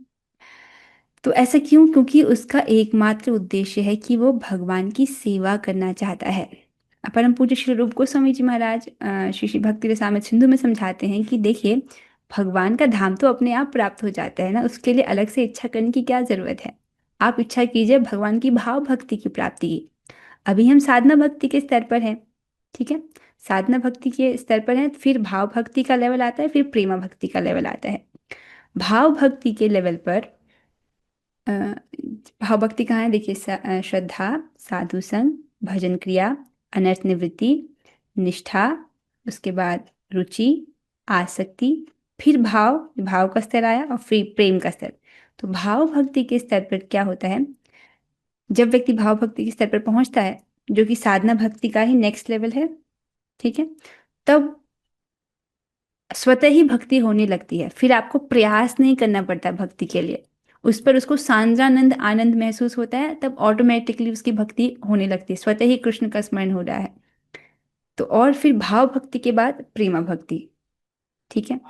तो ऐसा क्यों? क्योंकि उसका एकमात्र उद्देश्य है कि वो भगवान की सेवा करना चाहता है। परम पूज्य श्री रूप गोस्वामी जी महाराज श्री श्री भक्ति रसामृत सिंधु में समझाते हैं कि देखिए, भगवान का धाम तो अपने आप प्राप्त हो जाता है ना, उसके लिए अलग से इच्छा करने की क्या जरूरत है। आप इच्छा कीजिए भगवान की भाव भक्ति की प्राप्ति की। अभी हम साधना भक्ति के स्तर पर हैं, ठीक है, साधना भक्ति के स्तर पर हैं, फिर भाव भक्ति का लेवल आता है, फिर प्रेमा भक्ति का लेवल आता है। भाव भक्ति के लेवल पर अ, भाव भक्ति कहाँ है देखिए, श्रद्धा, साधु संग, भजन क्रिया, अनर्थ निवृत्ति, निष्ठा, उसके बाद रुचि, आसक्ति, फिर भाव, भाव का स्तर आया, और फिर प्रेम का स्तर। तो भाव भक्ति के स्तर पर क्या होता है, जब व्यक्ति भाव भक्ति के स्तर पर पहुंचता है, जो कि साधना भक्ति का ही नेक्स्ट लेवल है, ठीक है, तब स्वतः ही भक्ति होने लगती है। फिर आपको प्रयास नहीं करना पड़ता भक्ति के लिए, उस पर उसको सांद्रानंद आनंद महसूस होता है, तब ऑटोमेटिकली उसकी भक्ति होने लगती है, स्वतः ही कृष्ण का स्मरण हो रहा है। तो और फिर भाव भक्ति के बाद प्रेमा भक्ति, ठीक है।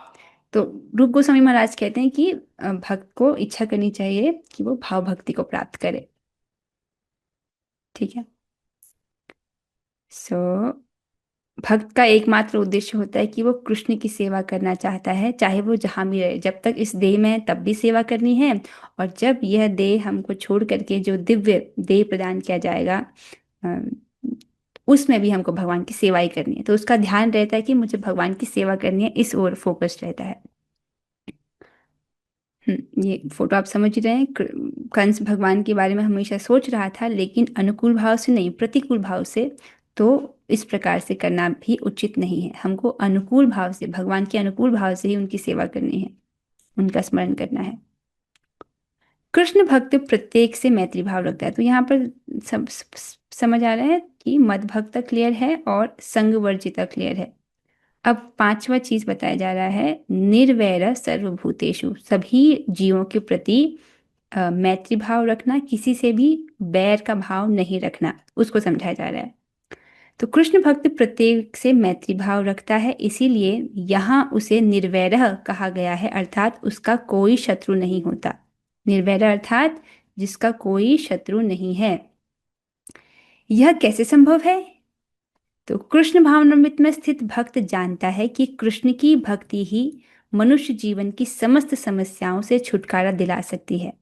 तो रूप गोस्वामी महाराज कहते हैं कि भक्त को इच्छा करनी चाहिए कि वो भाव भक्ति को प्राप्त करे, ठीक है। सो भक्त का एकमात्र उद्देश्य होता है कि वो कृष्ण की सेवा करना चाहता है, चाहे वो जहां भी रहे। जब तक इस देह में है तब भी सेवा करनी है, और जब यह देह हमको छोड़ करके जो दिव्य देह प्रदान किया जाएगा, अ, उसमें भी हमको भगवान की सेवा ही करनी है। तो उसका ध्यान रहता है कि मुझे भगवान की सेवा करनी है, इस ओर फोकस रहता है। ये फोटो आप समझ ही रहे हैं, कंस भगवान के बारे में हमेशा सोच रहा था, लेकिन अनुकूल भाव से नहीं, प्रतिकूल भाव से। तो इस प्रकार से करना भी उचित नहीं है। हमको अनुकूल भाव से, भगवान के अनुकूल भाव से ही उनकी सेवा करनी है, उनका स्मरण करना है। कृष्ण भक्त प्रत्येक से मैत्री भाव रखता है। तो यहाँ पर समझ आ रहा है कि मद भक्त क्लियर है और संग वर्जिता क्लियर है। अब पांचवा चीज बताया जा रहा है, निर्वैर सर्वभूतेषु, सभी जीवों के प्रति मैत्री भाव रखना, किसी से भी बैर का भाव नहीं रखना, उसको समझाया जा रहा है। तो कृष्ण भक्त प्रत्येक से मैत्री भाव रखता है, इसीलिए यहाँ उसे निर्वैरः कहा गया है, अर्थात उसका कोई शत्रु नहीं होता। निर्वैरः अर्थात जिसका कोई शत्रु नहीं है। यह कैसे संभव है? तो कृष्ण भावनामृत में स्थित भक्त जानता है कि कृष्ण की भक्ति ही मनुष्य जीवन की समस्त समस्याओं से छुटकारा दिला सकती है।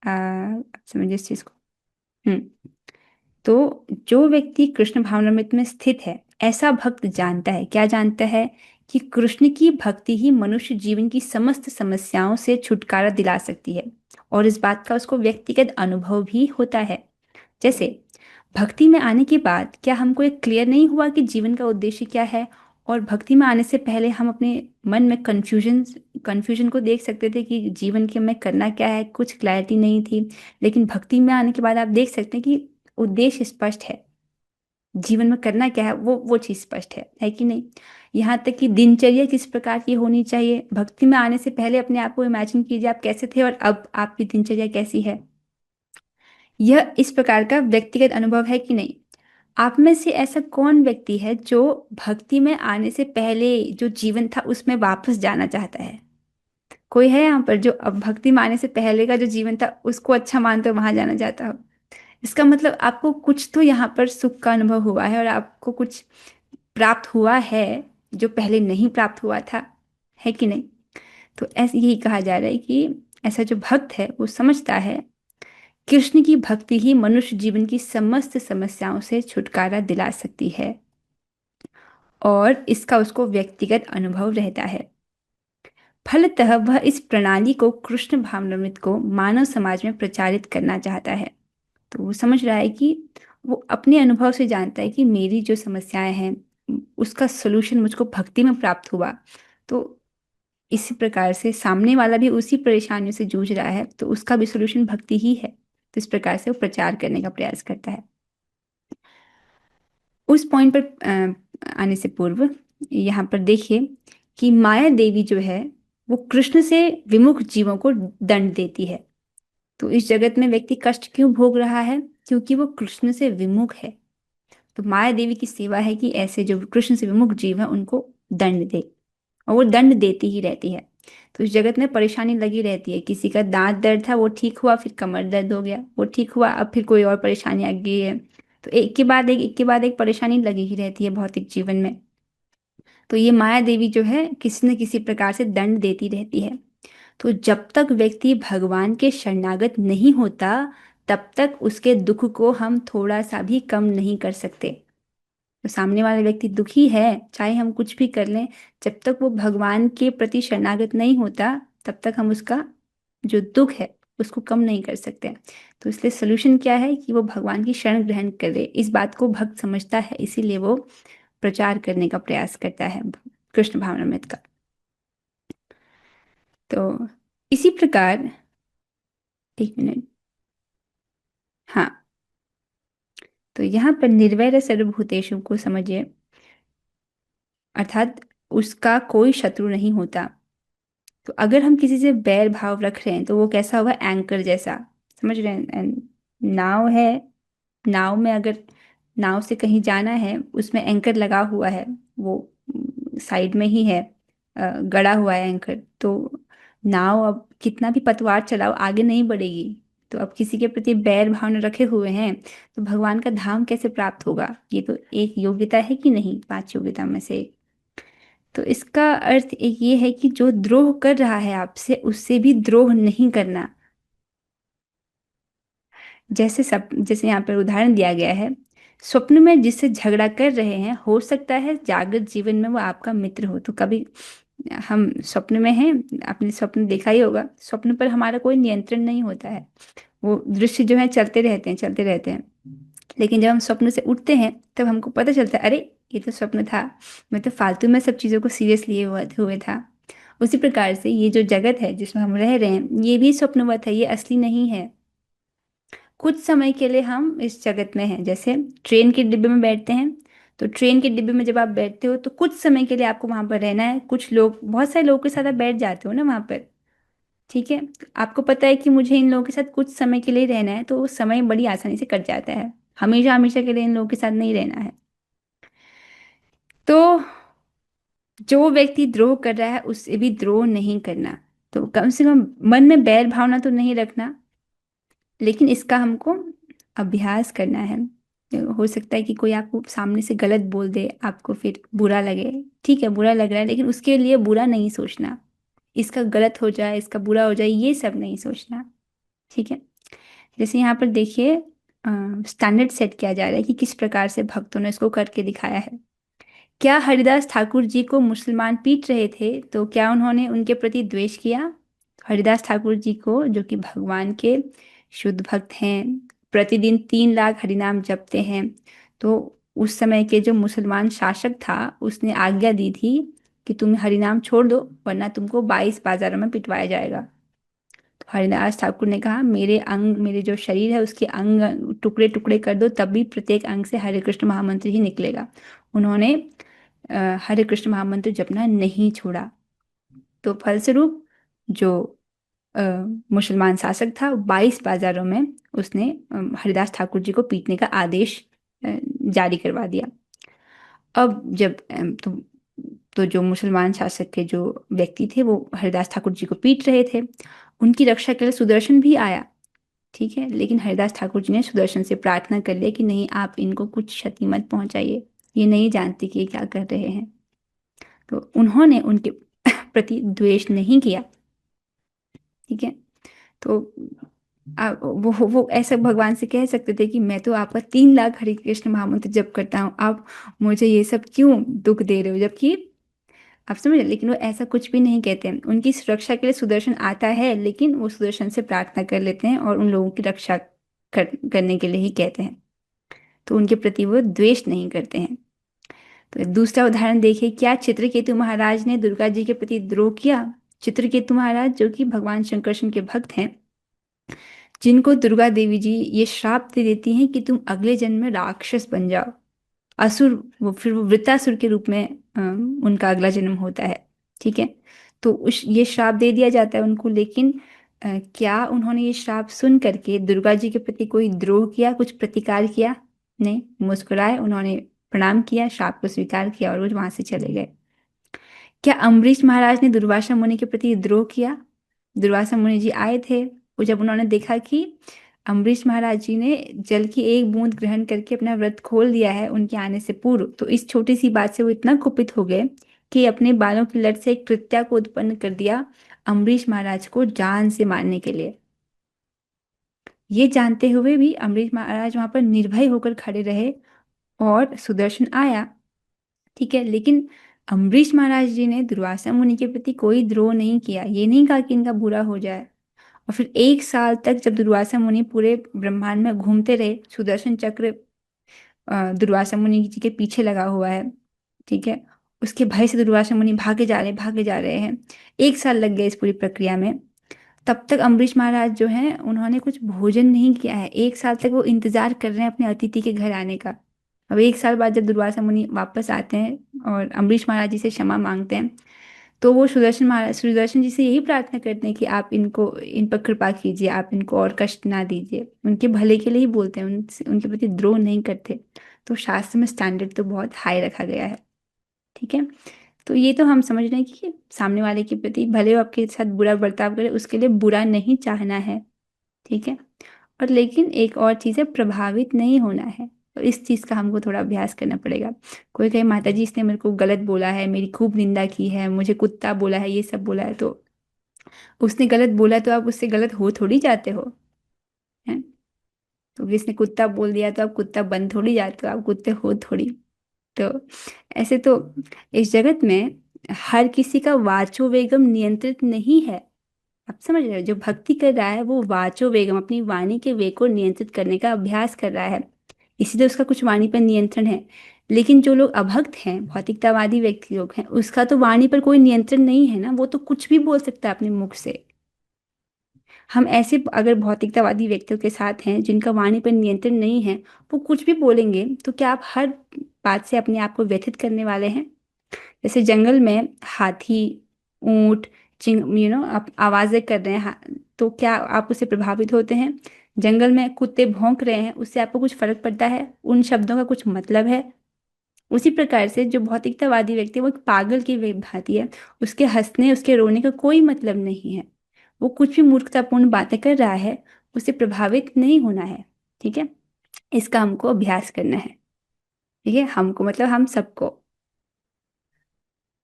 आप समझिए इस चीज को। हम्म तो जो व्यक्ति कृष्ण भावनामृत में स्थित है, ऐसा भक्त जानता है, क्या जानता है? कि कृष्ण की भक्ति ही मनुष्य जीवन की समस्त समस्याओं से छुटकारा दिला सकती है, और इस बात का उसको व्यक्तिगत अनुभव भी होता है। जैसे भक्ति में आने के बाद क्या हमको एक क्लियर नहीं हुआ कि जीवन का उद्देश्य क्या है? और भक्ति में आने से पहले हम अपने मन में कंफ्यूजन को देख सकते थे कि जीवन के में करना क्या है, कुछ क्लैरिटी नहीं थी। लेकिन भक्ति में आने के बाद आप देख सकते हैं कि उद्देश्य स्पष्ट है, जीवन में करना क्या है वो चीज स्पष्ट है कि नहीं? यहाँ तक कि दिनचर्या किस प्रकार की होनी चाहिए, भक्ति में आने से पहले अपने आप को इमेजिन कीजिए आप कैसे थे और अब आपकी दिनचर्या कैसी है। यह इस प्रकार का व्यक्तिगत अनुभव है कि नहीं? आप में से ऐसा कौन व्यक्ति है जो भक्ति में आने से पहले जो जीवन था उसमें वापस जाना चाहता है? कोई है यहाँ पर जो अब भक्ति में आने से पहले का जो जीवन था उसको अच्छा मानते हो वहां जाना चाहता हो? इसका मतलब आपको कुछ तो यहाँ पर सुख का अनुभव हुआ है और आपको कुछ प्राप्त हुआ है जो पहले नहीं प्राप्त हुआ था, है कि नहीं? तो ऐसे यही कहा जा रहा है कि ऐसा जो भक्त है वो समझता है कृष्ण की भक्ति ही मनुष्य जीवन की समस्त समस्याओं से छुटकारा दिला सकती है, और इसका उसको व्यक्तिगत अनुभव रहता है। फलतः वह इस प्रणाली को, कृष्ण भावनामृत को मानव समाज में प्रचारित करना चाहता है। तो वो समझ रहा है कि वो अपने अनुभव से जानता है कि मेरी जो समस्याएं हैं उसका सोल्यूशन मुझको भक्ति में प्राप्त हुआ। तो इसी प्रकार से सामने वाला भी उसी परेशानियों से जूझ रहा है तो उसका भी सोल्यूशन भक्ति ही है। तो इस प्रकार से वो प्रचार करने का प्रयास करता है। उस पॉइंट पर आने से पूर्व यहाँ पर देखिए कि माया देवी जो है वो कृष्ण से विमुख जीवों को दंड देती है। तो इस जगत में व्यक्ति कष्ट क्यों भोग रहा है? क्योंकि वो कृष्ण से विमुख है। तो माया देवी की सेवा है कि ऐसे जो कृष्ण से विमुख जीव है उनको दंड दे, और वो दंड देती ही रहती है। तो इस जगत में परेशानी लगी रहती है, किसी का दांत दर्द था वो ठीक हुआ, फिर कमर दर्द हो गया, वो ठीक हुआ, अब फिर कोई और परेशानी आ गई है। तो एक के बाद एक परेशानी लगी ही रहती है भौतिक जीवन में। तो ये माया देवी जो है किसी न किसी प्रकार से दंड देती रहती है। तो जब तक व्यक्ति भगवान के शरणागत नहीं होता तब तक उसके दुख को हम थोड़ा सा भी कम नहीं कर सकते। तो सामने वाला व्यक्ति दुखी है, चाहे हम कुछ भी कर लें, जब तक वो भगवान के प्रति शरणागत नहीं होता तब तक हम उसका जो दुख है उसको कम नहीं कर सकते। तो इसलिए सोल्यूशन क्या है कि वो भगवान की शरण ग्रहण करे। इस बात को भक्त समझता है, इसीलिए वो प्रचार करने का प्रयास करता है कृष्ण भावनामृत का। तो इसी प्रकार, एक मिनट, हाँ, तो यहाँ पर निर्वैर सर्वभूतेषु को समझिए, अर्थात उसका कोई शत्रु नहीं होता। तो अगर हम किसी से बैर भाव रख रहे हैं तो वो कैसा होगा? एंकर जैसा, समझ रहे हैं? नाव है, नाव में अगर नाव से कहीं जाना है उसमें एंकर लगा हुआ है, वो साइड में ही है, गड़ा हुआ है एंकर। तो नाव अब कितना भी पतवार चलाओ आगे नहीं बढ़ेगी। तो अब किसी के प्रति बैर भावना रखे हुए हैं तो भगवान का धाम कैसे प्राप्त होगा? ये तो एक योग्यता है कि नहीं, पांच योग्यता में से एक। तो इसका अर्थ एक ये है कि जो द्रोह कर रहा है आपसे उससे भी द्रोह नहीं करना। जैसे यहाँ पर उदाहरण दिया गया है, स्वप्न में जिससे झगड़ा कर रहे हैं हो सकता है जागृत जीवन में वो आपका मित्र हो। तो कभी हम स्वप्न में हैं, आपने स्वप्न देखा ही होगा, स्वप्न पर हमारा कोई नियंत्रण नहीं होता है, वो दृश्य जो है चलते रहते हैं चलते रहते हैं। लेकिन जब हम स्वप्न से उठते हैं तब हमको पता चलता है अरे ये तो स्वप्न था, मैं तो फालतू में सब चीज़ों को सीरियस लिए हुए था। उसी प्रकार से ये जो जगत है जिसमें हम रह रहे हैं ये भी स्वप्नवत है, ये असली नहीं है। कुछ समय के लिए हम इस जगत में हैं। जैसे ट्रेन के डिब्बे में बैठते हैं, तो ट्रेन के डिब्बे में जब आप बैठते हो तो कुछ समय के लिए आपको वहां पर रहना है। कुछ लोग, बहुत सारे लोगों के साथ आप बैठ जाते हो ना वहां पर, ठीक है। आपको पता है कि मुझे इन लोगों के साथ कुछ समय के लिए रहना है, तो वो समय बड़ी आसानी से कट जाता है। हमेशा हमेशा के लिए इन लोगों के साथ नहीं रहना है। तो जो व्यक्ति द्रोह कर रहा है उससे भी द्रोह नहीं करना। तो कम से कम मन में बैर भावना तो नहीं रखना, लेकिन इसका हमको अभ्यास करना है। हो सकता है कि कोई आपको सामने से गलत बोल दे, आपको फिर बुरा लगे। ठीक है, बुरा लग रहा है, लेकिन उसके लिए बुरा नहीं सोचना। इसका गलत हो जाए, इसका बुरा हो जाए, ये सब नहीं सोचना। ठीक है। जैसे यहाँ पर देखिए, स्टैंडर्ड सेट किया जा रहा है कि किस प्रकार से भक्तों ने इसको करके दिखाया है। क्या हरिदास ठाकुर जी को मुसलमान पीट रहे थे तो क्या उन्होंने उनके प्रति द्वेष किया? हरिदास ठाकुर जी को, जो कि भगवान के शुद्ध भक्त हैं, प्रतिदिन 3 लाख हरिनाम जपते हैं, तो उस समय के जो मुसलमान शासक था उसने आज्ञा दी थी कि तुम हरिनाम छोड़ दो वरना तुमको 22 बाजारों में पिटवाया जाएगा। तो हरिदास ठाकुर ने कहा, मेरे अंग, मेरे जो शरीर है उसके अंग टुकड़े टुकड़े कर दो, तब भी प्रत्येक अंग से हरे कृष्ण महामंत्र ही निकलेगा। उन्होंने हरे कृष्ण महामंत्र जपना नहीं छोड़ा। तो फलस्वरूप जो अ, मुसलमान शासक था 22 बाजारों में उसने हरिदास ठाकुर जी को पीटने का आदेश जारी करवा दिया। अब जब तो जो मुसलमान शासक के जो व्यक्ति थे वो हरिदास ठाकुर जी को पीट रहे थे, उनकी रक्षा के लिए सुदर्शन भी आया। ठीक है, लेकिन हरिदास ठाकुर जी ने सुदर्शन से प्रार्थना कर लिया कि नहीं, आप इनको कुछ क्षति मत पहुंचाइए, ये नहीं जानते कि ये क्या कर रहे हैं। तो उन्होंने उनके प्रति द्वेष नहीं किया। ठीक है। तो वो ऐसा भगवान से कह सकते थे कि मैं तो आपका 3 लाख हरे कृष्ण महामंत्र जप करता हूँ, आप मुझे ये सब क्यों दुख दे रहे हो, जबकि आप समझ रहे। लेकिन वो ऐसा कुछ भी नहीं कहते हैं। उनकी सुरक्षा के लिए सुदर्शन आता है, लेकिन वो सुदर्शन से प्रार्थना कर लेते हैं और उन लोगों की रक्षा करने के लिए ही कहते हैं। तो उनके प्रति वो द्वेष नहीं करते हैं। तो दूसरा उदाहरण देखिए, क्या चित्रकेतु महाराज ने दुर्गा जी के प्रति द्रोह किया? चित्रकेतु महाराज, जो कि भगवान शंकरशन के भक्त हैं, जिनको दुर्गा देवी जी ये श्राप दे देती हैं कि तुम अगले जन्म में राक्षस बन जाओ, असुर, वो वृत्तासुर के रूप में उनका अगला जन्म होता है। ठीक है। तो उस ये श्राप दे दिया जाता है उनको, लेकिन क्या उन्होंने ये श्राप सुन करके दुर्गा जी के प्रति कोई द्रोह किया, कुछ प्रतिकार किया? नहीं, मुस्कुराए, उन्होंने प्रणाम किया, श्राप को स्वीकार किया और वो वहां से चले गए। क्या अम्बरीश महाराज ने दुर्वासा मुनि के प्रति द्रोह किया? दुर्वासा मुनि जी आए थे, वो जब उन्होंने देखा कि अम्बरीश महाराज जी ने जल की एक बूंद ग्रहण करके अपना व्रत खोल दिया है उनके आने से पूर्व, तो इस छोटी सी बात से वो इतना कुपित हो गए कि अपने बालों की लट से एक कृत्या को उत्पन्न कर दिया अम्बरीश महाराज को जान से मारने के लिए। ये जानते हुए भी अम्बरीश महाराज वहां पर निर्भय होकर खड़े रहे और सुदर्शन आया। ठीक है, लेकिन अम्बरीश महाराज जी ने दुर्वासा मुनि के प्रति कोई द्रोह नहीं किया, ये नहीं कहा कि इनका बुरा हो जाए। और फिर 1 साल तक जब दुर्वासा मुनि पूरे ब्रह्मांड में घूमते रहे, सुदर्शन चक्र दुर्वासा मुनि जी के पीछे लगा हुआ है। ठीक है। उसके भय से दुर्वासा मुनि भागे जा रहे हैं। 1 साल लग गए इस पूरी प्रक्रिया में। तब तक अम्बरीश महाराज जो हैं उन्होंने कुछ भोजन नहीं किया है। 1 साल तक वो इंतजार कर रहे हैं अपने अतिथि के घर आने का। अब 1 साल बाद जब दुर्वासा मुनि वापस आते हैं और अम्बरीश महाराज जी से क्षमा मांगते हैं, तो वो सुदर्शन जी से यही प्रार्थना करते हैं कि आप इनको, इन पर कृपा कीजिए, आप इनको और कष्ट ना दीजिए। उनके भले के लिए ही बोलते हैं, उनके प्रति द्रोह नहीं करते। तो शास्त्र में स्टैंडर्ड तो बहुत हाई रखा गया है। ठीक है। तो ये तो हम समझ रहे हैं कि सामने वाले के प्रति भले वो आपके साथ बुरा बर्ताव करे, उसके लिए बुरा नहीं चाहना है। ठीक है। और लेकिन एक और चीज़ है, प्रभावित नहीं होना है। तो इस चीज़ का हमको थोड़ा अभ्यास करना पड़ेगा। कोई कहे माता जी इसने मेरे को गलत बोला है, मेरी खूब निंदा की है, मुझे कुत्ता बोला है, ये सब बोला है, तो उसने गलत बोला तो आप उससे गलत हो थोड़ी जाते हो, हैं? तो किसने कुत्ता बोल दिया तो आप कुत्ता बन थोड़ी जाते हो, आप कुत्ते हो थोड़ी। तो ऐसे तो इस जगत में हर किसी का वाचो वेगम नियंत्रित नहीं है। आप समझ रहे हो, जो भक्ति कर रहा है वो वाचो वेगम, अपनी वाणी के वेग को नियंत्रित करने का अभ्यास कर रहा है, इसीलिए उसका कुछ वाणी पर नियंत्रण है। लेकिन जो लोग अभक्त हैं, भौतिकतावादी व्यक्ति लोग हैं, उसका तो वाणी पर कोई नियंत्रण नहीं है ना, वो तो कुछ भी बोल सकता है अपने मुख से। हम ऐसे अगर भौतिकतावादी व्यक्तियों के साथ हैं जिनका वाणी पर नियंत्रण नहीं है, वो कुछ भी बोलेंगे, तो क्या आप हर बात से अपने आप को व्यथित करने वाले हैं? जैसे जंगल में हाथी, ऊंट, चिंग आप आवाजें कर रहे हैं, तो क्या आप उससे प्रभावित होते हैं? जंगल में कुत्ते भौंक रहे हैं, उससे आपको कुछ फर्क पड़ता है? उन शब्दों का कुछ मतलब है? उसी प्रकार से जो भौतिकतावादी व्यक्ति है, वो एक पागल की भांति है। उसके हंसने, उसके रोने का कोई मतलब नहीं है। वो कुछ भी मूर्खतापूर्ण बातें कर रहा है, उससे प्रभावित नहीं होना है। ठीक है, इसका हमको अभ्यास करना है। ठीक है, हमको मतलब हम सबको,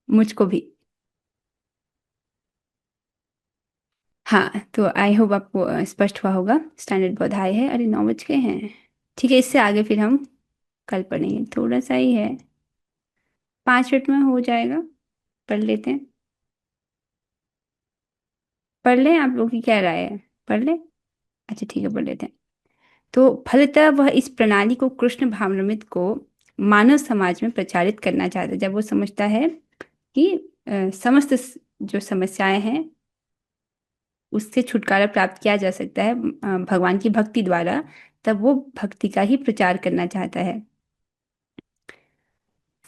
मुझको भी। हाँ, तो आई होप आपको स्पष्ट हुआ होगा। स्टैंडर्ड बहुत हाई है। अरे 9 बज गए हैं। ठीक है, इससे आगे फिर हम कल पढ़ेंगे, थोड़ा सा ही है, 5 मिनट में हो जाएगा। पढ़ लेते हैं। पढ़ लें, आप लोग की क्या राय है? पढ़ लें? अच्छा ठीक है, पढ़ लेते हैं। तो फलतः वह इस प्रणाली को, कृष्ण भावनामृत को मानव समाज में प्रचारित करना चाहता है। जब वो समझता है कि समस्त जो समस्याएं हैं उससे छुटकारा प्राप्त किया जा सकता है भगवान की भक्ति द्वारा, तब वो भक्ति का ही प्रचार करना चाहता है।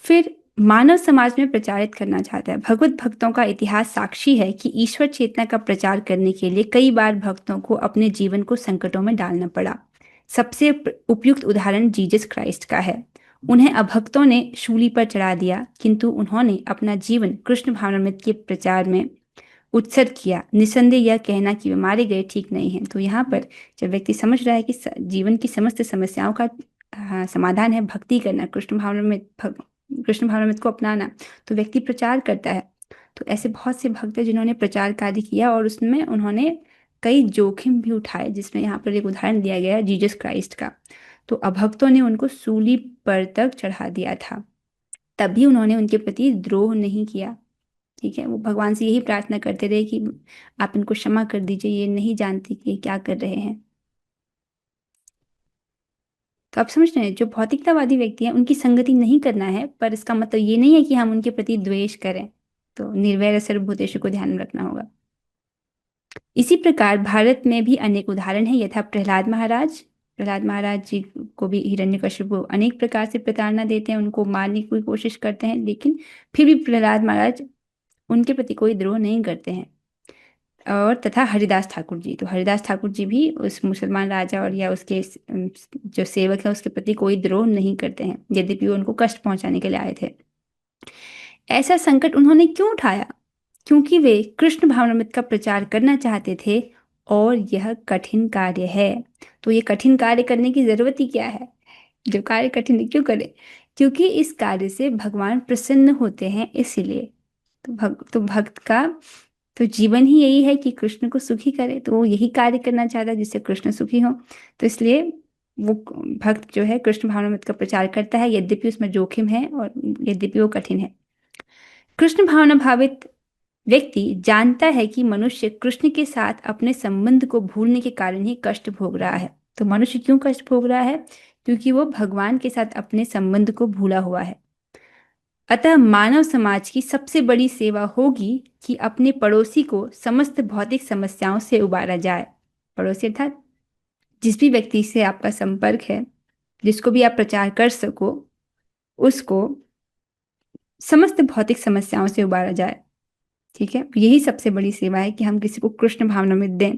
फिर मानव समाज में प्रचारित करना चाहता है। भगवत भक्तों का इतिहास साक्षी है कि ईश्वर चेतना का प्रचार करने के लिए कई बार भक्तों को अपने जीवन को संकटों में डालना पड़ा। सबसे उपयुक्त उदाहरण जीसस क्राइस्ट का है। उन्हें अभक्तों ने शूली पर चढ़ा दिया, किंतु उन्होंने अपना जीवन कृष्ण भावनामृत के प्रचार में उत्सर्ग किया। निस्संदेह यह कहना कि वे मारे गए ठीक नहीं है। तो यहाँ पर जब व्यक्ति समझ रहा है कि जीवन की समस्त समस्याओं का समाधान है भक्ति करना, कृष्ण भावनामृत को अपनाना, तो व्यक्ति प्रचार करता है। तो ऐसे बहुत से भक्त हैं जिन्होंने प्रचार कार्य किया और उसमें उन्होंने कई जोखिम भी उठाए, जिसमें यहाँ पर एक उदाहरण दिया गया है जीसस क्राइस्ट का। तो अभक्तों ने उनको सूली पर तक चढ़ा दिया था, तब भी उन्होंने उनके प्रति द्रोह नहीं किया। ठीक है, वो भगवान से यही प्रार्थना करते रहे कि आप इनको क्षमा कर दीजिए, ये नहीं जानती कि ये क्या कर रहे हैं। तो आप समझ रहे हैं, जो भौतिकतावादी व्यक्ति हैं उनकी संगति नहीं करना है, पर इसका मतलब ये नहीं है कि हम उनके प्रति द्वेष करें। तो निर्वैर सर्वभूतेषु को ध्यान में रखना होगा। इसी प्रकार भारत में भी अनेक उदाहरण हैं, यथा प्रहलाद महाराज जी को भी हिरण्यकशिपु अनेक प्रकार से प्रताड़ना देते हैं, उनको मारने की कोशिश करते हैं, लेकिन फिर भी प्रहलाद महाराज उनके प्रति कोई द्रोह नहीं करते हैं। और तथा हरिदास ठाकुर जी, तो हरिदास ठाकुर जी भी उस मुसलमान राजा और या उसके जो सेवक है उसके प्रति कोई द्रोह नहीं करते हैं, यद्यपि वो उनको कष्ट पहुंचाने के लिए आए थे। ऐसा संकट उन्होंने क्यों उठाया? क्योंकि वे कृष्ण भावनामृत का प्रचार करना चाहते थे, और यह कठिन कार्य है। तो ये कठिन कार्य करने की जरूरत ही क्या है? जो कार्य कठिन है, क्यों करें? क्योंकि इस कार्य से भगवान प्रसन्न होते हैं, इसीलिए। तो भक्त का तो जीवन ही यही है कि कृष्ण को सुखी करे, तो वो यही कार्य करना चाहता है जिससे कृष्ण सुखी हो। तो इसलिए वो भक्त जो है कृष्ण भावनामृत का प्रचार करता है, यद्यपि उसमें जोखिम है और यद्यपि वो कठिन है। कृष्ण भावना भावित व्यक्ति जानता है कि मनुष्य कृष्ण के साथ अपने संबंध को भूलने के कारण ही कष्ट भोग रहा है। तो मनुष्य क्यों कष्ट भोग रहा है? क्योंकि वो भगवान के साथ अपने संबंध को भूला हुआ है। अतः मानव समाज की सबसे बड़ी सेवा होगी कि अपने पड़ोसी को समस्त भौतिक समस्याओं से उबारा जाए। पड़ोसी अर्थात जिस भी व्यक्ति से आपका संपर्क है, जिसको भी आप प्रचार कर सको, उसको समस्त भौतिक समस्याओं से उबारा जाए। ठीक है, यही सबसे बड़ी सेवा है कि हम किसी को कृष्ण भावनामृत दें।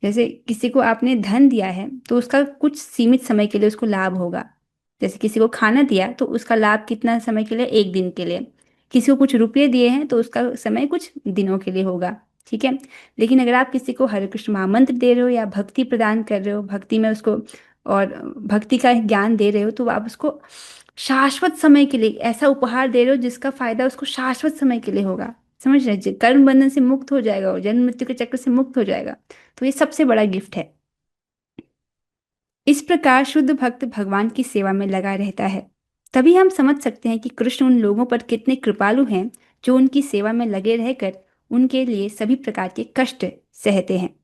जैसे किसी को आपने धन दिया है तो उसका कुछ सीमित समय के लिए उसको लाभ होगा। जैसे किसी को खाना दिया तो उसका लाभ कितना समय के लिए? एक दिन के लिए। किसी को कुछ रुपये दिए हैं तो उसका समय कुछ दिनों के लिए होगा। ठीक है, लेकिन अगर आप किसी को हरे कृष्ण महामंत्र दे रहे हो या भक्ति प्रदान कर रहे हो, भक्ति में उसको और भक्ति का ज्ञान दे रहे हो, तो आप उसको शाश्वत समय के लिए ऐसा उपहार दे रहे हो जिसका फायदा उसको शाश्वत समय के लिए होगा। समझ रहे हैं? कर्म बंधन से मुक्त हो जाएगा, वो जन्म मृत्यु के चक्र से मुक्त हो जाएगा। तो ये सबसे बड़ा गिफ्ट है। इस प्रकार शुद्ध भक्त भगवान की सेवा में लगा रहता है। तभी हम समझ सकते हैं कि कृष्ण उन लोगों पर कितने कृपालु हैं जो उनकी सेवा में लगे रहकर उनके लिए सभी प्रकार के कष्ट सहते हैं।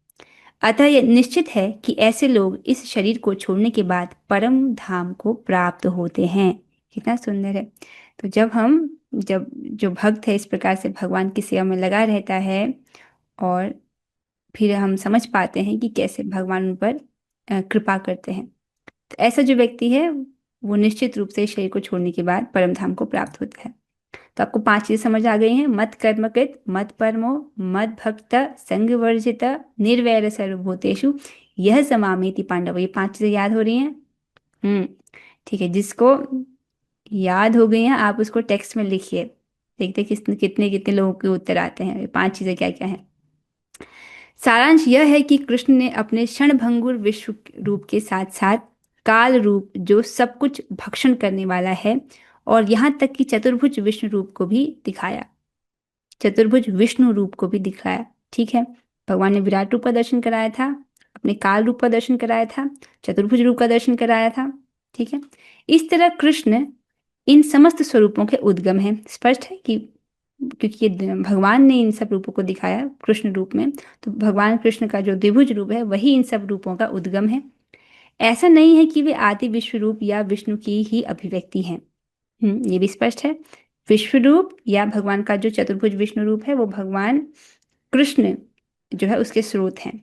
अतः यह निश्चित है कि ऐसे लोग इस शरीर को छोड़ने के बाद परम धाम को प्राप्त होते हैं। कितना सुंदर है। तो जब जो भक्त है इस प्रकार से भगवान की सेवा में लगा रहता है, और फिर हम समझ पाते हैं कि कैसे भगवान उन पर कृपा करते हैं। तो ऐसा जो व्यक्ति है वो निश्चित रूप से शरीर को छोड़ने के बाद परम धाम को प्राप्त होता है। तो आपको 5 चीजें समझ आ गई हैं। मत कर्मकृत, मत परमो, मत भक्त, संग वर्जित, निर्वैर सर्वभूतेषु, यह समामेति पांडव। ये 5 चीजें याद हो रही हैं? ठीक है। जिसको याद हो गई हैं आप उसको टेक्स्ट में लिखिए, देखते हैं कितने कितने लोगों के उत्तर आते हैं। ये 5 चीजें क्या क्या हैं? सारांश यह है कि कृष्ण ने अपने क्षणभंगुर विश्व रूप के साथ साथ काल रूप, जो सब कुछ भक्षण करने वाला है, और यहाँ तक कि चतुर्भुज विष्णु रूप को भी दिखाया। चतुर्भुज विष्णु रूप को भी दिखाया। ठीक है, भगवान ने विराट रूप का दर्शन कराया था, अपने काल रूप का दर्शन कराया था, चतुर्भुज रूप का दर्शन कराया था। ठीक है, इस तरह कृष्ण इन समस्त स्वरूपों के उद्गम है। स्पष्ट है कि क्योंकि ये भगवान ने इन सब रूपों को दिखाया कृष्ण रूप में, तो भगवान कृष्ण का जो द्विभुज रूप है वही इन सब रूपों का उद्गम है। ऐसा नहीं है कि वे आदि विश्व रूप या विष्णु की ही अभिव्यक्ति हैं। ये भी स्पष्ट है। विश्व रूप या भगवान का जो चतुर्भुज विष्णु रूप है वो भगवान कृष्ण जो है उसके स्रोत हैं।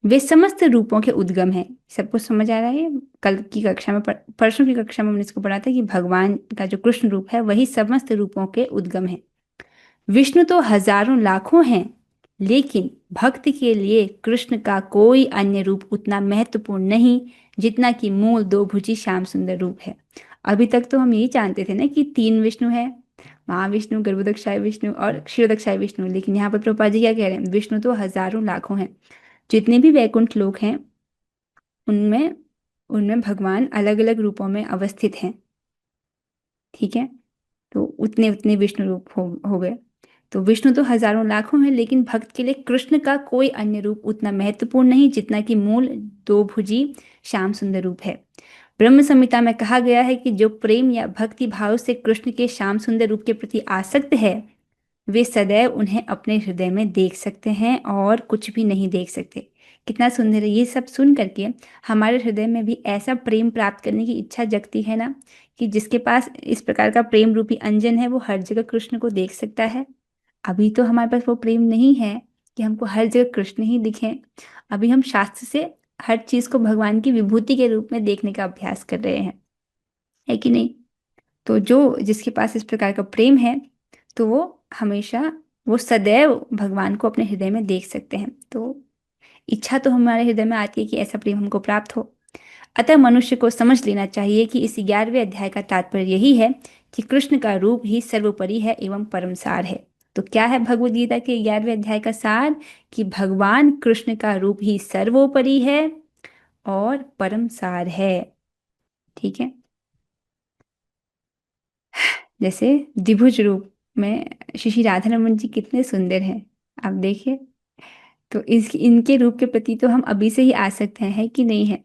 वे समस्त रूपों के उद्गम हैं। सबको समझ आ रहा है? कल की कक्षा में परसों की कक्षा में हमने इसको पढ़ा था कि भगवान का जो कृष्ण रूप है वही समस्त रूपों के उद्गम है। विष्णु तो हजारों लाखों हैं, लेकिन भक्त के लिए कृष्ण का कोई अन्य रूप उतना महत्वपूर्ण नहीं जितना कि मूल दो भुजी श्याम सुंदर रूप है। अभी तक तो हम यही जानते थे ना कि 3 विष्णु है, महाविष्णु, गर्भोदक्षाय विष्णु और क्षीरोदक्षाय विष्णु। लेकिन यहाँ पर प्रभुपाद जी क्या कह रहे हैं? विष्णु तो हजारों लाखों हैं। जितने भी वैकुंठ लोक हैं उनमें उनमें भगवान अलग अलग रूपों में अवस्थित हैं। ठीक है, तो उतने उतने विष्णु रूप हो गए। तो विष्णु तो हजारों लाखों हैं, लेकिन भक्त के लिए कृष्ण का कोई अन्य रूप उतना महत्वपूर्ण नहीं जितना कि मूल 2 भुजी श्याम सुंदर रूप है। ब्रह्म संहिता में कहा गया है कि जो प्रेम या भक्ति भाव से कृष्ण के श्याम सुंदर रूप के प्रति आसक्त है वे सदैव उन्हें अपने हृदय में देख सकते हैं और कुछ भी नहीं देख सकते। कितना सुंदर है। ये सब सुन करके हमारे हृदय में भी ऐसा प्रेम प्राप्त करने की इच्छा जगती है ना, कि जिसके पास इस प्रकार का प्रेम रूपी अंजन है वो हर जगह कृष्ण को देख सकता है। अभी तो हमारे पास वो प्रेम नहीं है कि हमको हर जगह कृष्ण ही दिखें। अभी हम शास्त्र से हर चीज को भगवान की विभूति के रूप में देखने का अभ्यास कर रहे हैं, है कि नहीं? तो जो जिसके पास इस प्रकार का प्रेम है तो वो सदैव भगवान को अपने हृदय में देख सकते हैं। तो इच्छा तो हमारे हृदय में आती है कि ऐसा प्रेम हमको प्राप्त हो। अतः मनुष्य को समझ लेना चाहिए कि इस 11वें अध्याय का तात्पर्य यही है कि कृष्ण का रूप ही सर्वोपरि है एवं परम सार है। तो क्या है भगवद गीता के 11वें अध्याय का सार? कि भगवान कृष्ण का रूप ही सर्वोपरि है और परम सार है। ठीक है, जैसे द्विभुज रूप में श्री श्री राधा रमन जी कितने सुंदर हैं, आप देखिए। तो इनके रूप के प्रति तो हम अभी से ही आसक्त हैं, है कि नहीं है?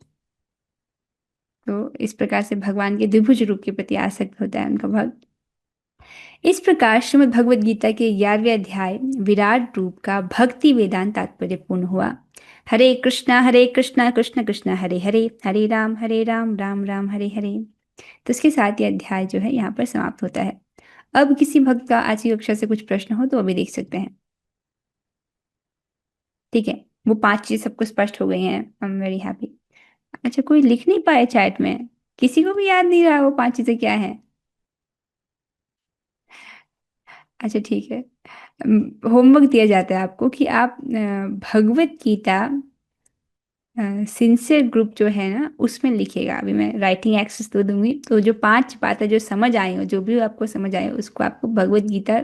तो इस प्रकार से भगवान के द्विभुज रूप के प्रति आसक्त होता है उनका भक्त। इस प्रकार श्रीमद् भगवद गीता के 11वें अध्याय विराट रूप का भक्ति वेदांत तात्पर्यपूर्ण हुआ। हरे कृष्णा कृष्ण कृष्ण हरे हरे, हरे राम राम राम हरे हरे। तो इसके साथ ये अध्याय जो है यहाँ पर समाप्त होता है। अब किसी भक्त का आज की कक्षा से कुछ प्रश्न हो तो अभी देख सकते हैं। ठीक है, वो 5 चीज सबको स्पष्ट हो गई हैं। I am very happy. अच्छा, कोई लिख नहीं पाए चैट में? किसी को भी याद नहीं रहा वो 5 चीजें क्या है? अच्छा ठीक है, होमवर्क दिया जाता है आपको कि आप भगवत गीता सिंसियर ग्रुप जो है ना उसमें लिखेगा। अभी मैं राइटिंग एक्सेस तो दूंगी, तो जो 5 बातें जो समझ आई हो, जो भी आपको समझ आए उसको आपको भगवत गीता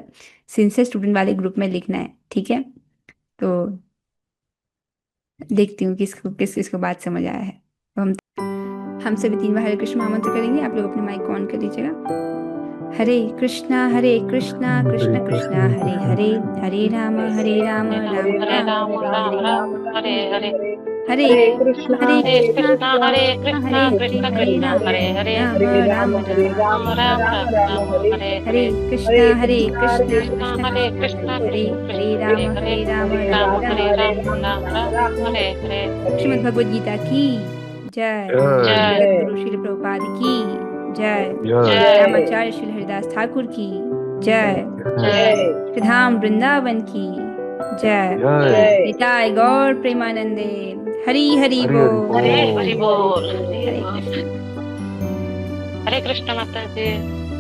सिंसियर स्टूडेंट वाले ग्रुप में लिखना है। ठीक है, तो देखती हूँ किस किसको बात समझ आया है। तो हम सभी 3 बार हरे कृष्ण महामंत्र करेंगे। आप लोग अपने माइक को ऑन कर लीजिएगा। हरे कृष्णा कृष्ण कृष्णा हरे हरे, हरे राम राम राम राम राम हरे हरे, हरे कृष्णा हरे कृष्णा हरे कृष्णा कृष्ण कृष्ण हरे हरे, राम राम राम राम हरे हरे हरे, कृष्णा कृष्णा हरे कृष्णा हरे कृष्ण हरे हरे राम हरे, राम हरे राम राम राम हरे हरे। श्रीमद् भगवद गीता की जय। जय। गुरु श्री प्रभुपाद की जय। जय रामाचार्य श्री हरिदास ठाकुर की जय। जय धाम वृंदावन की जय। जय। निताय गौर प्रेमानंदे। हरि हरि हरि हरि बोल। हरे बोल। हरि बोल, हरे हरे बोल। कृष्ण। हरे कृष्ण माता जी।